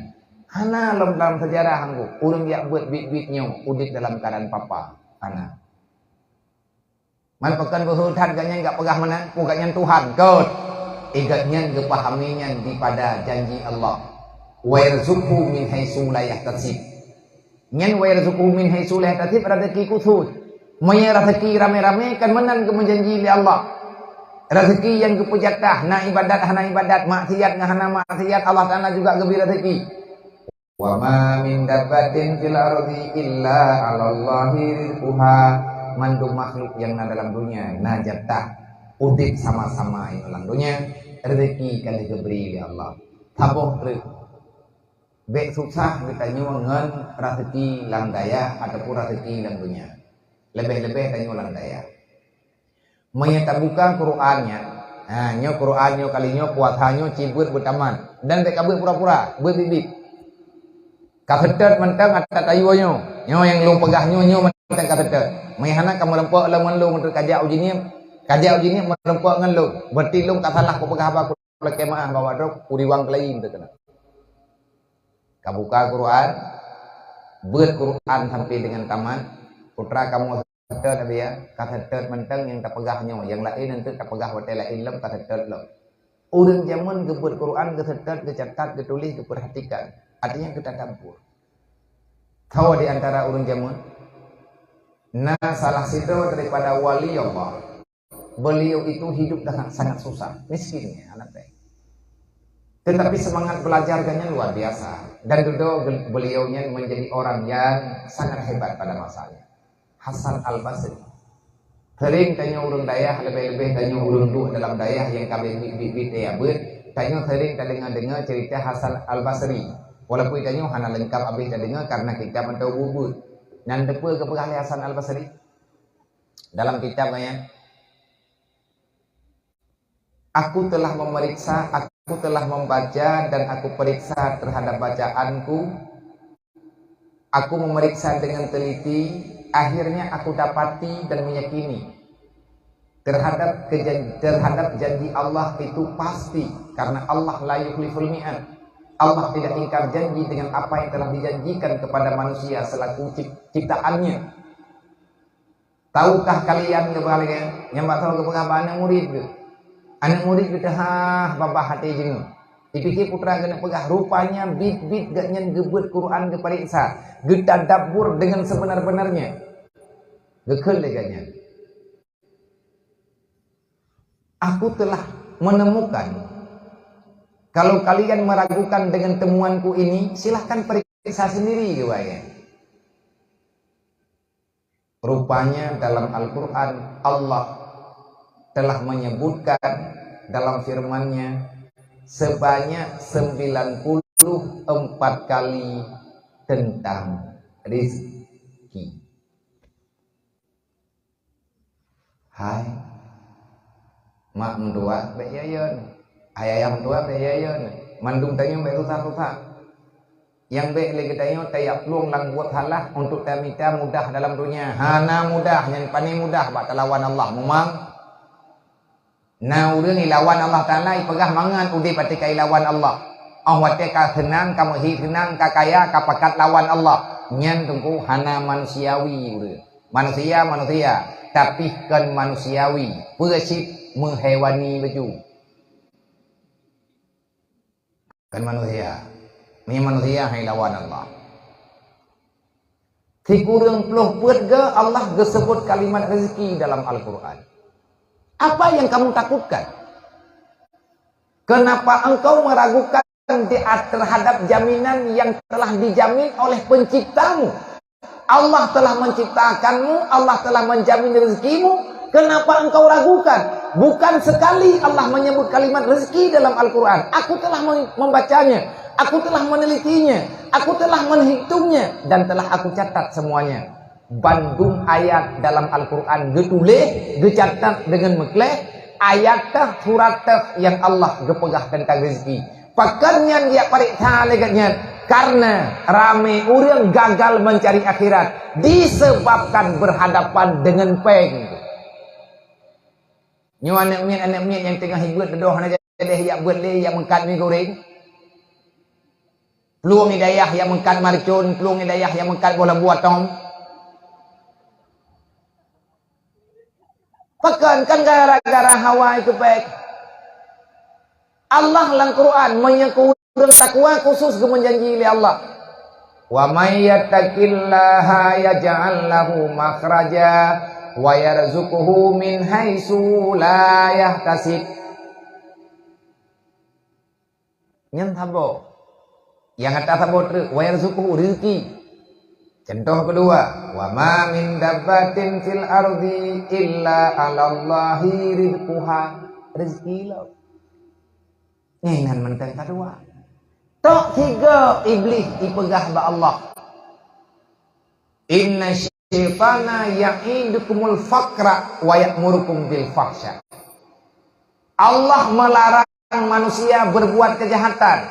Hana dalam sejarah hanggu, urang yak buat bit-bitnya udit dalam keadaan papa. Hana. Malpakan berhutan ganya enggak pegah mana, pugaknya Tuhan. Kot. Igatnya kepahaminya daripada janji Allah. Wa yarzuqhu min haitsu la yahtasib. Nyen wa yarzuqhu min haitsu la yahtasib rezeki khusus. Maya rezeki rame-rame kan menang ke menjanji oleh Allah. Rezeki yang kepejatah, na ibadat hana ibadat, maksiat hana maksiat, Allah Taala juga gebir rezeki. Wa ma min dabbatin fil ardi illa 'alallahi rizquha. Mandung makhluk yang ada dalam dunia najatah udip sama-sama yang dalam dunia rezeki kan diberi oleh Allah. Taboh truk bek susah kita nyuangan rezeki lang daya ataupun rezeki lang dunia. Lebih-lebih tanya lang daya. Menyata buka Qur'annya. Nah, nyo Qur'annya kalinya kuatanyo cibut bertaman dan tak kabut pura-pura berbibit. Kasetet mentang atas tayuanyo. Nyo yang lu pegahnya nyo mentang kasetet. Mayhana kamu lempok lamun lu menurut kajak ujinya melempok ngan lu. Berarti lu tak salah ku pegah apa ku lekemah bawa dok kuriwang lain tu kena. Kabuka Quran, buat Quran sampai dengan taman. Putra kamu kasetet abi ya, kasetet mentang yang tak pegahnya, yang lain nanti tak pegah hotel lain lem kasetet lem. Urang zaman ke buat Quran kasetet kecatat ketulis keperhatikan. Artinya kita campur. Tahu di antara urang zaman. Nah, salah satu daripada wali Allah. Beliau itu hidup dengan sangat susah, miskinnya anak saya. Tetapi semangat belajarnya luar biasa. Dan juga beliaunya menjadi orang yang sangat hebat pada masanya. Hasan Al-Basri. Sering tanya urang dayah, lebih-lebih tanya urang duk dalam dayah yang kami bibit ya ber. Tanya sering tak dengar cerita Hasan Al-Basri. Walaupun tanya hana lengkap habis tak dengar karena kita mentau bubut. Dan depa kepegang Hasan Al-Basri dalam kitabnya, aku telah memeriksa, aku telah membaca dan aku periksa terhadap bacaanku. Aku memeriksa dengan teliti, akhirnya aku dapati dan meyakini terhadap janji Allah itu pasti, karena Allah la yukhliful mi'ad. Allah tidak ingkar janji dengan apa yang telah dijanjikan kepada manusia selaku ciptaannya. Tahukah kalian kebahagiaan yang tahu kebahagiaan anak murid ke? Anak murid kita babah hati jengu. Dipikir putra kena pegah rupanya bit-bit gak nyen gebut Quran keperiksa. Kita dapur dengan sebenar-benarnya. Gekel leganya. Aku telah menemukan. Kalau kalian meragukan dengan temuanku ini, silahkan periksa sendiri ya. Rupanya dalam Al-Quran Allah telah menyebutkan dalam firman-Nya sebanyak 94 kali tentang rezeki. Hai, mak mendua baik yayan. Ayah tua bayayan, mandung tanya baik rusak. Yang baik lagi tanya tayak peluang lang buat halah untuk tamita mudah dalam dunia. Hana mudah, yang paling mudah bak lawan Allah memang. Nah urang lawan Allah Taala ipegah mangan udah patikai lawan Allah. Awate ka senang kamu senang ka kaya ka pakat lawan Allah. Nyan tunggu hana manusiawi urang. Manusia, tapi kan manusiawi, persip menghewani baju. Kan manusia hai lawan Allah. Ti kurang peluh buat ke Allah disebut kalimat rezeki dalam Al-Quran. Apa yang kamu takutkan? Kenapa engkau meragukan terhadap jaminan yang telah dijamin oleh penciptamu? Allah telah menciptakanmu, Allah telah menjamin rezekimu. Kenapa engkau ragukan? Bukan sekali Allah menyebut kalimat rezeki dalam Al-Quran. Aku telah membacanya, aku telah menelitinya, aku telah menghitungnya, dan telah aku catat semuanya. Bandung ayat dalam Al-Quran getuleh, gecatat dengan mekleh, ayat surat yang Allah gepegah tentang rezeki. Pakarnya dia parikta legatnya. Karena rame orang gagal mencari akhirat disebabkan berhadapan dengan peng. Nyo anak mian yang tengah hibuat doh na jadi yang buat le yang mengkat mi goreng. Peluang hidayah yang mengkat marcun, peluang hidayah yang mengkat bola buat tom. Pakan kan gara-gara hawa itu pek. Allah dalam Quran menyebut takwa khusus menjanji oleh Allah. Wa may yattaqillaha yaj'al lahu makhraja wa yarzuquhu min haitsu la yahtasib. Nyen thabo. Yang atas thabo wa yarzuquhu rezeki. Contoh kedua, wa ma min dabbatin fil ardi illa 'alallahi rizquha. Rezeki lo. Nyengan mentang kedua. Tok tiga iblis dipegah ba Allah. Inna syaitana ya'idukumul faqra wa ya'murukum bil fahsya. Allah melarang manusia berbuat kejahatan.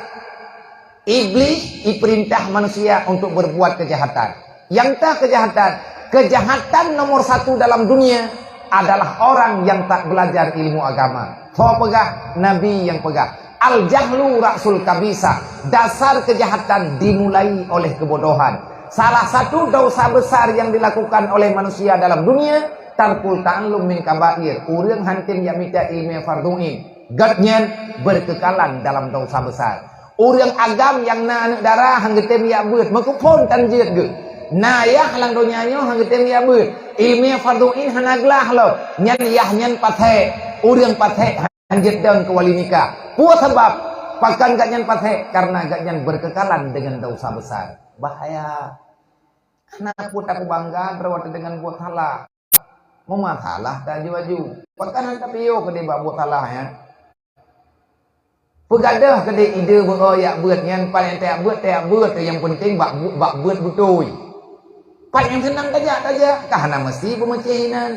Iblis diperintah manusia untuk berbuat kejahatan. Yang tak kejahatan? Kejahatan nomor satu dalam dunia adalah orang yang tak belajar ilmu agama. So pegah, Nabi yang pegah. Al-jahlu ra'sul kabisa. Dasar kejahatan dimulai oleh kebodohan. Salah satu dosa besar yang dilakukan oleh manusia dalam dunia, tarkul ta'allum min kabair. Urang hantin yang minta ilmu fardu'in. Gatnya berkekalan dalam dosa besar. Urang agam yang na anak darah hanggetem ya beut. Makupon tanjir ge. Nayah lang donyanyo hanggetem ya beut. Ilmu fardu'in hanaglah lo. Nyan yah nyan pathe. Urang pathe hanjit daun kewali nikah. Puas sebab pakan gak nyan pathe karena gak nyan berkekalan dengan dosa besar. Bahaya. Anak pun aku bangga berawat dengan buat salah. Mau masalah tak waju. Pakan tapi yo kede buat salah ya. Pegadah kede ide beroyak buat nyan paling tak buat yang penting bak buat betul. Pan yang senang saja karena mesti pemecihinan.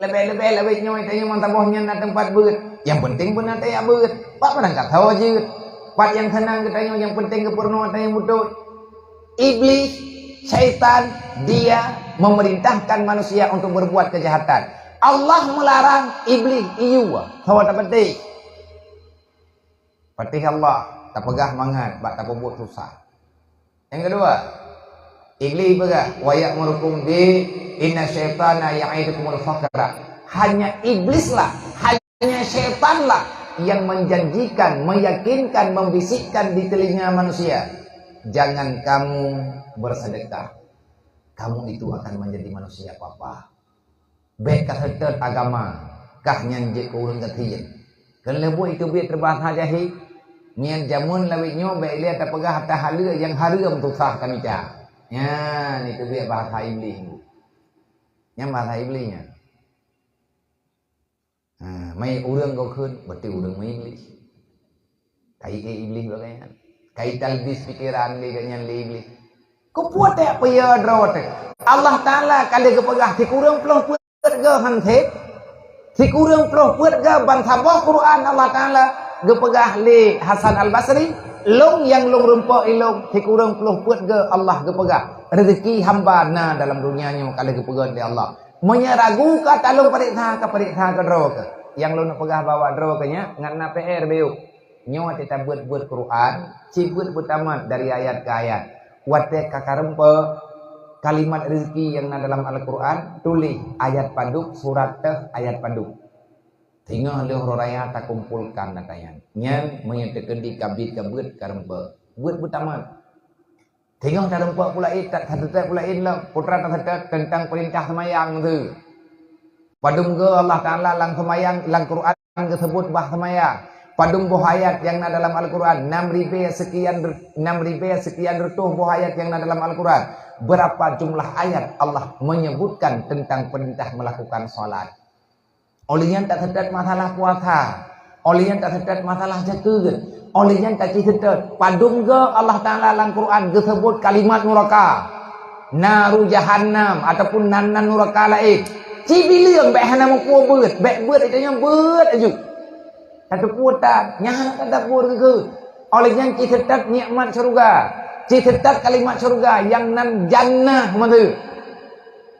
Lebih nyoy tanya mantabohnya na tempat beut. Yang penting benar tanya beut. Pak pernah kat tahu je. Pak yang senang katanya yang penting kepurnuan tanya betul. Iblis, syaitan, dia memerintahkan manusia untuk berbuat kejahatan. Allah melarang iblis iyu. Tahu tak penting. Patih Allah, tak pegah mangat, bak tak buat susah. Yang kedua, iblis pegah wa ya'murukum bi inna syaitana ya'idukumul faqra. Hanya iblislah, hanya syaitanlah yang menjanjikan, meyakinkan, membisikkan di telinga manusia, jangan kamu bersedekah, kamu itu akan menjadi manusia apa? Baik kata agama, kah nyanjek urang katian. Kalau itu biar terbahas jahi, nian jamun lawitnya baik lihat tak pegah hatta hala yang haram tu sah kami cak. Ya, itu biar bahasa iblis. Yang bahasa iblisnya. Mai urang kau kun, berarti urang mai iblis. Kai iblis bagaimana? Kai talbis pikiran dia nyan iblis. Kau buat tak payah drawat. Allah Taala kalau kepegah si kurang peluh puat ke hanset. Si kurang peluh puat ke bangsa Quran Allah Taala kepegah li Hasan Al-Basri. Long yang long rumpah ilong si kurang peluh puat ke Allah kepegah. Rezeki hamba na dalam dunianya kalau kepegah di Allah. Menyeragu kata long periksa ke draw ke. Yang lo nak pegah bawa draw ke nya ngan na PR beuk. Nyawa kita buat Quran, cibut pertama dari ayat ke ayat. Wate kakarempe kalimat rezeki yang na dalam Al-Quran, tulis ayat paduk, surat ayat paduk. Tinggal leh raya tak kumpulkan katanya. Nyan menyatakan di kabit kabut karempe. Buat pertama. Tinggal dalam puak pula tak satu pula lah putra tak tentang perintah semayang tu. Padung ke Allah Taala lang semayang lang Quran tersebut bah semayang. Padung buah ayat yang ada dalam Al-Quran 6.000 sekian ratus buah ayat yang ada dalam Al-Quran. Berapa jumlah ayat Allah menyebutkan tentang perintah melakukan salat. Oleh yang tak terdapat masalah puasa, oleh yang tak terdapat masalah zakat, oleh yang tak terdapat padung ke Allah Ta'ala dalam Quran disebut kalimat neraka, naru jahannam ataupun nanan neraka lain. Cibiliang baik hana mau beut, baik beut itu yang beut aja. Ada puatan, nyah kata pur ke. Oleh yang terdapat nikmat surga, terdapat kalimat surga yang nan jannah mana?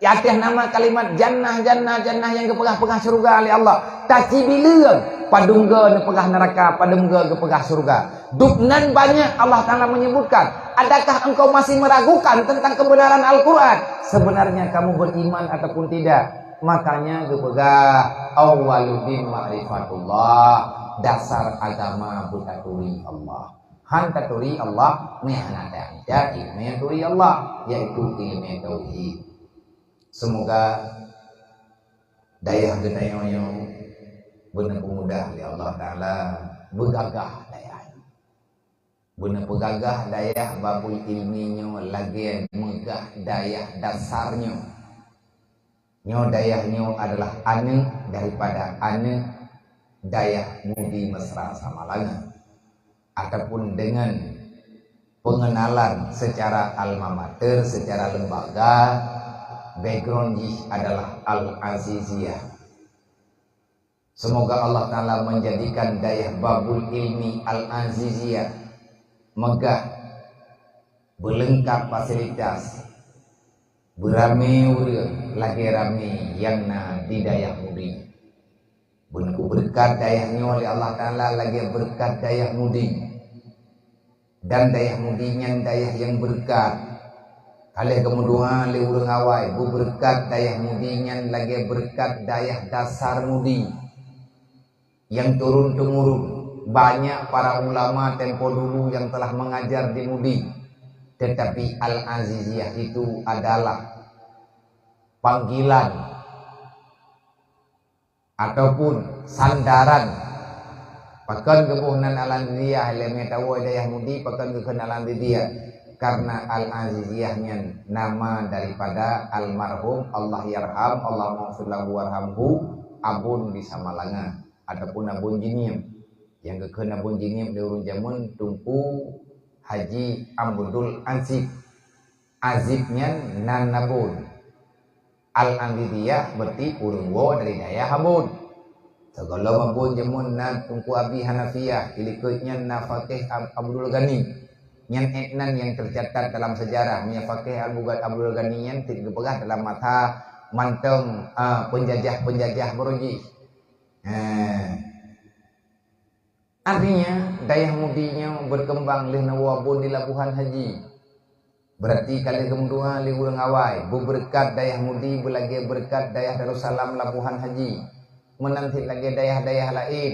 Ya atas nama kalimat jannah yang kepegah-pegah surga oleh Allah. Tak cibiliang padungga ne pegah neraka, padungga ke pegah surga. Duknan banyak Allah Ta'ala menyebutkan. Adakah engkau masih meragukan tentang kebenaran Al-Quran? Sebenarnya kamu beriman ataupun tidak? Makanya kepegah awwaluddin ma'rifatullah. Dasar agama berkaturi Allah. Hantaturi Allah mehanada ilmu Allah, yaitu ilmu tauhid. Semoga daya gedayoyo benar mudah oleh Allah Ta'ala bergagah daya. Benar bergagah daya babul ilminya lagi megah daya dasarnya. Nyo dayahnya adalah ane daripada ane daya mudi mesra sama langan, ataupun dengan pengenalan secara alma mater, secara lembaga, background adalah Al-Aziziyah. Semoga Allah Ta'ala menjadikan daya babul ilmi Al-Aziziyah megah, berlengkap fasilitas, berame lagi rame yang di daya mudi. Benku berkat dayahnya oleh Allah Ta'ala lagi berkat dayah mudi. Dan dayah mudinya dayah yang berkat. Kalih kemudian le urang awai bu berkat dayah mudinya lagi berkat dayah dasar mudi. Yang turun temurun. Banyak para ulama tempo dulu yang telah mengajar di mudi. Tetapi Al-Aziziyah itu adalah panggilan ataupun sandaran pakan kebunan Al-Aziziyah leme tahu dayah mudi pakan kekenalan dia karena Al-Aziziyahnya nama daripada almarhum Allah yarham Allah maghfir lahu warhamhu Abun di Samalangan ataupun Abun Jinim yang kekena Abun Jinim di urun jamun tumpu Haji Abdul Azib azibnya nan Nabun Al-Aziziyah berarti urungwo dari daya Habun. Segala mabun jamun na tungku abi Hanafiyah ilikutnya na Fakih Abdul Ghani yang etnan yang tercatat dalam sejarah nya Fakih Abdul Ghani yang tidak pegah dalam mata manteng penjajah beruji. Artinya daya mudinya berkembang leh nawabun di Labuhan Haji. Berarti kali kemudian li urang awai berkat dayah mudi belagi berkat dayah Darussalam Labuhan Haji menanti lagi dayah-dayah lain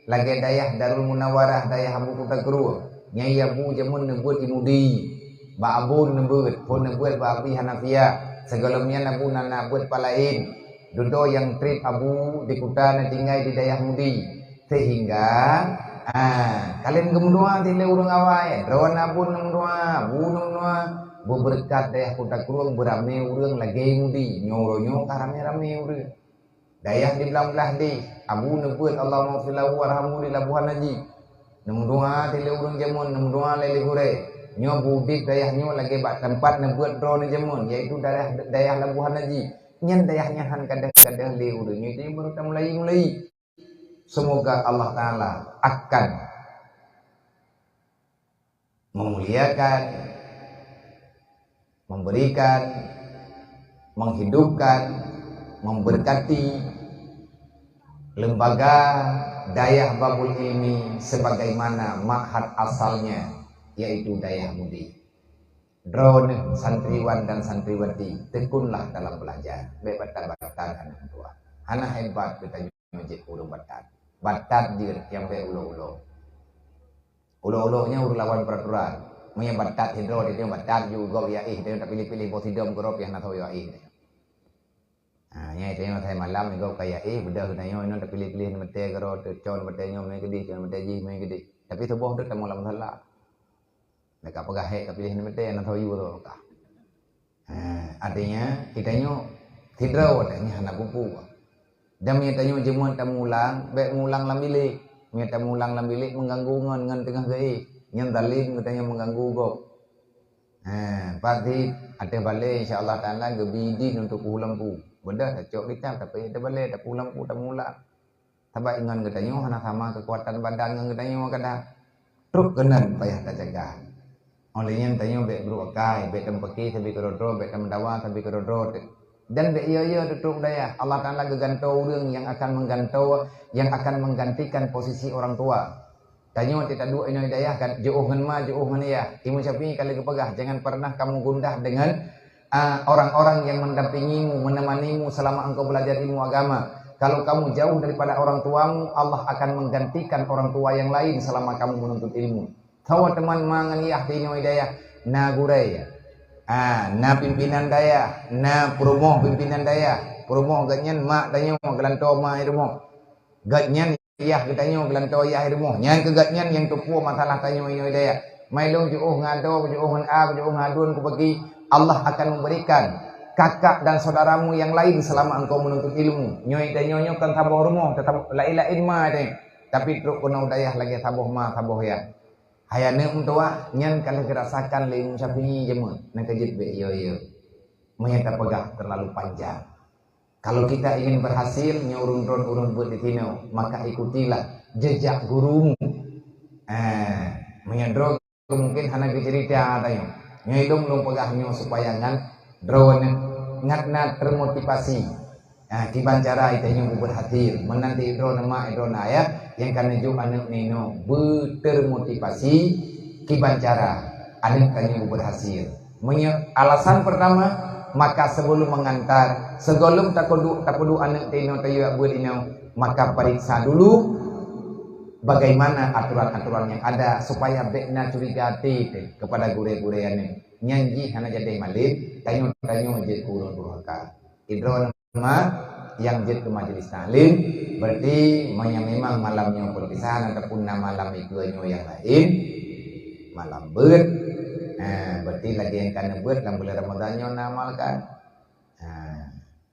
lagi dayah Darul Munawwarah dayah Abu Kutagru nyai Abu jamun nebut imudi ba Abun nebut pun nebut ba Abi Hanafiyah segalanya Abu nana buat palain dudo yang trip Abu di kuta tinggal di dayah mudi sehingga kalian kemudian tidak urang awai rawan Abun nungdua Bu nungdua bu berkat dayah kota kurung berame urang lagi mudi nyoronyo karame-rame urang dayah di belah di Abu nebut Allah maghfir lahu warhamhu di Labuhan Haji nungdua tidak urang jamun nungdua lele hure nyo budik dayahnya lagi bak tempat nebut drone jamun yaitu dayah Labuhan Haji nyen dayahnya han kadang-kadang le urang itu baru mulai semoga Allah Ta'ala akan memuliakan, memberikan, menghidupkan, memberkati lembaga dayah babul ilmi sebagaimana ma'had asalnya yaitu dayah mudi. Drone santriwan dan santriwati tekunlah dalam belajar bebatan-batan anak tua anak hebat kita majid urung batat batat dia yang be ulo-ulo ulo-ulonya urung lawan peraturan punya batat hidro dia batat juga ya dia tak pilih-pilih bos hidom korop yang atau ya Nyai tengok saya malam ni kau kayak bedah tanya ini tak pilih-pilih mete karo con mete nyo mai gede con mete ji mai gede. Tapi tubuh tu tak malam salah. Mereka pegah hek pilih mete nak tahu you tu ka. Artinya kita nyo tidraw adanya anak pupu. Dan mi tanyo jemuan tamulang, baik mulang lam bilik. Mi tamulang lam bilik mengganggu ngan tengah gai. Nyen dalin katanya mengganggu gok. Pasti ada balik insya-Allah taala gebidin untuk puhu lampu. Benda tak cok kita tapi ada balik tak puhu lampu tak mula. Sebab ingan katanya hana sama kekuatan badan ngan katanya kadang truk kenan payah tak jaga. Olehnya tanya baik guru akai, baik tempaki sabi kerodro, baik temdawa sabi kerodro. Dan ia tutup daya Allah Ta'ala gegantau orang yang akan menggantikan posisi orang tua. Tanya tidak dua ini daya kan jauh ngan ya. Imam Syafi'i kali kepegah jangan pernah kamu gundah dengan orang-orang yang mendampingimu, menemanimu selama engkau belajar ilmu agama. Kalau kamu jauh daripada orang tuamu, Allah akan menggantikan orang tua yang lain selama kamu menuntut ilmu. Tahu teman mangan ya ini daya na gurai. Na pimpinan daya, na promoh pimpinan daya, promoh ganyan mak tanya gelanto mak irmo. Ganyan iya katanya gelanto iya irmo. Nyan kegatnyan yang tupu masalah tanya ini daya. Mailung juuh ngado, juuh juuh ngadun ku bagi Allah akan memberikan kakak dan saudaramu yang lain selama engkau menuntut ilmu. Nyoy dan nyonyo kan taboh rumoh tetap lain-lain ma deh. Tapi truk kono daya lagi taboh ma taboh ya. Hayane umtua nyan kalau dirasakan le Syafi'i jema nak kejit be yo. Menyata pegah terlalu panjang. Kalau kita ingin berhasil nyurun-urun buat di tino, maka ikutilah jejak gurumu. Menyandro mungkin hana cerita tayo. Nyilung lung pegah nyo supaya ngan drone ngatna termotivasi. Kiban cara itanya berhasil menanti drone ma drone ya. Yang kan ju anak nino bertermotivasi kiban cara anak kanyu berhasil. Alasan pertama maka sebelum mengantar sebelum takudu anak nino tayu buat ino maka periksa dulu bagaimana aturan-aturan yang ada supaya bekna curiga kepada gure-gureane nyanyi hana jadi malib tanyo je kurun durhaka idron ma yang jet ke majelis taklim berarti memang malamnya perpisahan ataupun malam ikutnya yang lain malam ber berarti lagi yang kana ber dalam bulan Ramadannya namalkan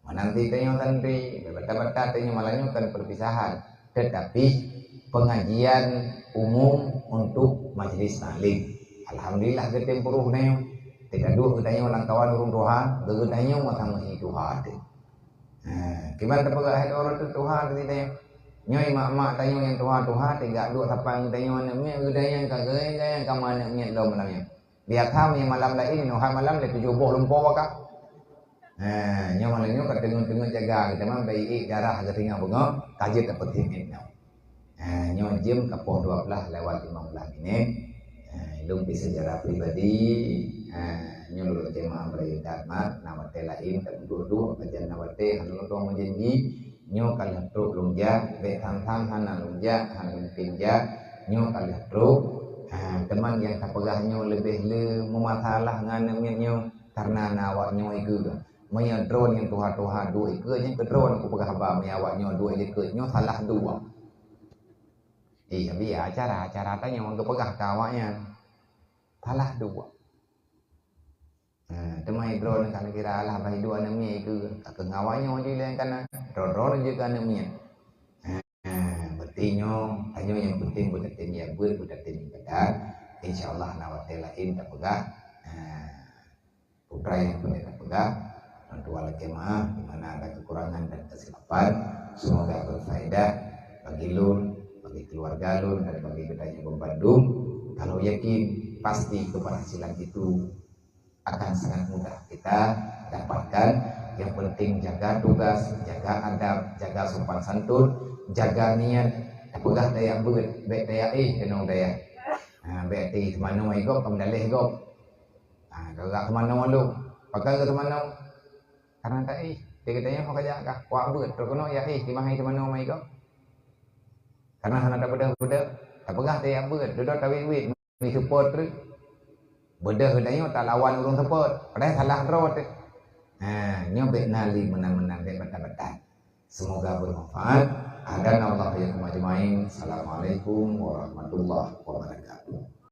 nanti tanya santri bata-bata tanya malamnya kan perpisahan tetapi pengajian umum untuk majelis taklim alhamdulillah kita improve nih tidak dua katanya orang kawan urung doa gegetanya masa masih doa gimana pegah orang tu Tuhan kita nyoi mak tanya yang Tuhan tiga dua tapang tanya mana mi gedanya kagak yang kamana mi lo malamnya biar tahu yang malam lain no malam le 70 lumpur wakak nyo malamnya kat tengah jaga kita mah baik darah ke tinggal bengok kaji dapat timin nyo jam kapok 12 lewat 15 minit ilmu sejarah pribadi nyuruh jemaah beribadat nawate lain tak dulu kajian nawate hanun tuang menjanji nyo kali truk lungja be tantang hana lungja hana pinja nyo kali truk teman yang kapegahnya lebih memasalah ngana nyo karena nawak nyo iku maya drone yang tuha dua iku yang ke drone ku pegah ba maya nyo dua iku nyo salah dua biar acara tanya orang kepegah kawaknya salah dua temai drone kan kira lah bagi dua nami itu kengawanya je lain kan drone je kan nami bertinyo hanya yang penting buat tim ya buat tim ibadah insyaallah nawate lain tak pegah putra yang boleh tak pegah orang tua lagi maaf di mana ada kekurangan dan kesilapan semoga berfaedah bagi lur bagi keluarga lur dan bagi bedanya Bandung kalau yakin pasti keberhasilan itu akan sangat mudah kita dapatkan. Yang penting jaga tugas, jaga adab, jaga sopan santun, jaga niat. Apakah daya buat, baik daya kenong daya. Baik di mana mai gop, kamdalih gop. Kalau kemana malu, pakai ke mana? Karena tak dia katanya mau kerja kah? Wah buat, terkono ya di mana mai gop? Karena hana tak beda-beda. Apakah daya buat, duduk tawi duit, mi support terus. Beda hedanya tak lawan urung support. Padahal salah terus. Nyobek nali menang-menang betan-betan. Semoga bermanfaat. Adan Allah ya majmain. Assalamualaikum warahmatullahi wabarakatuh.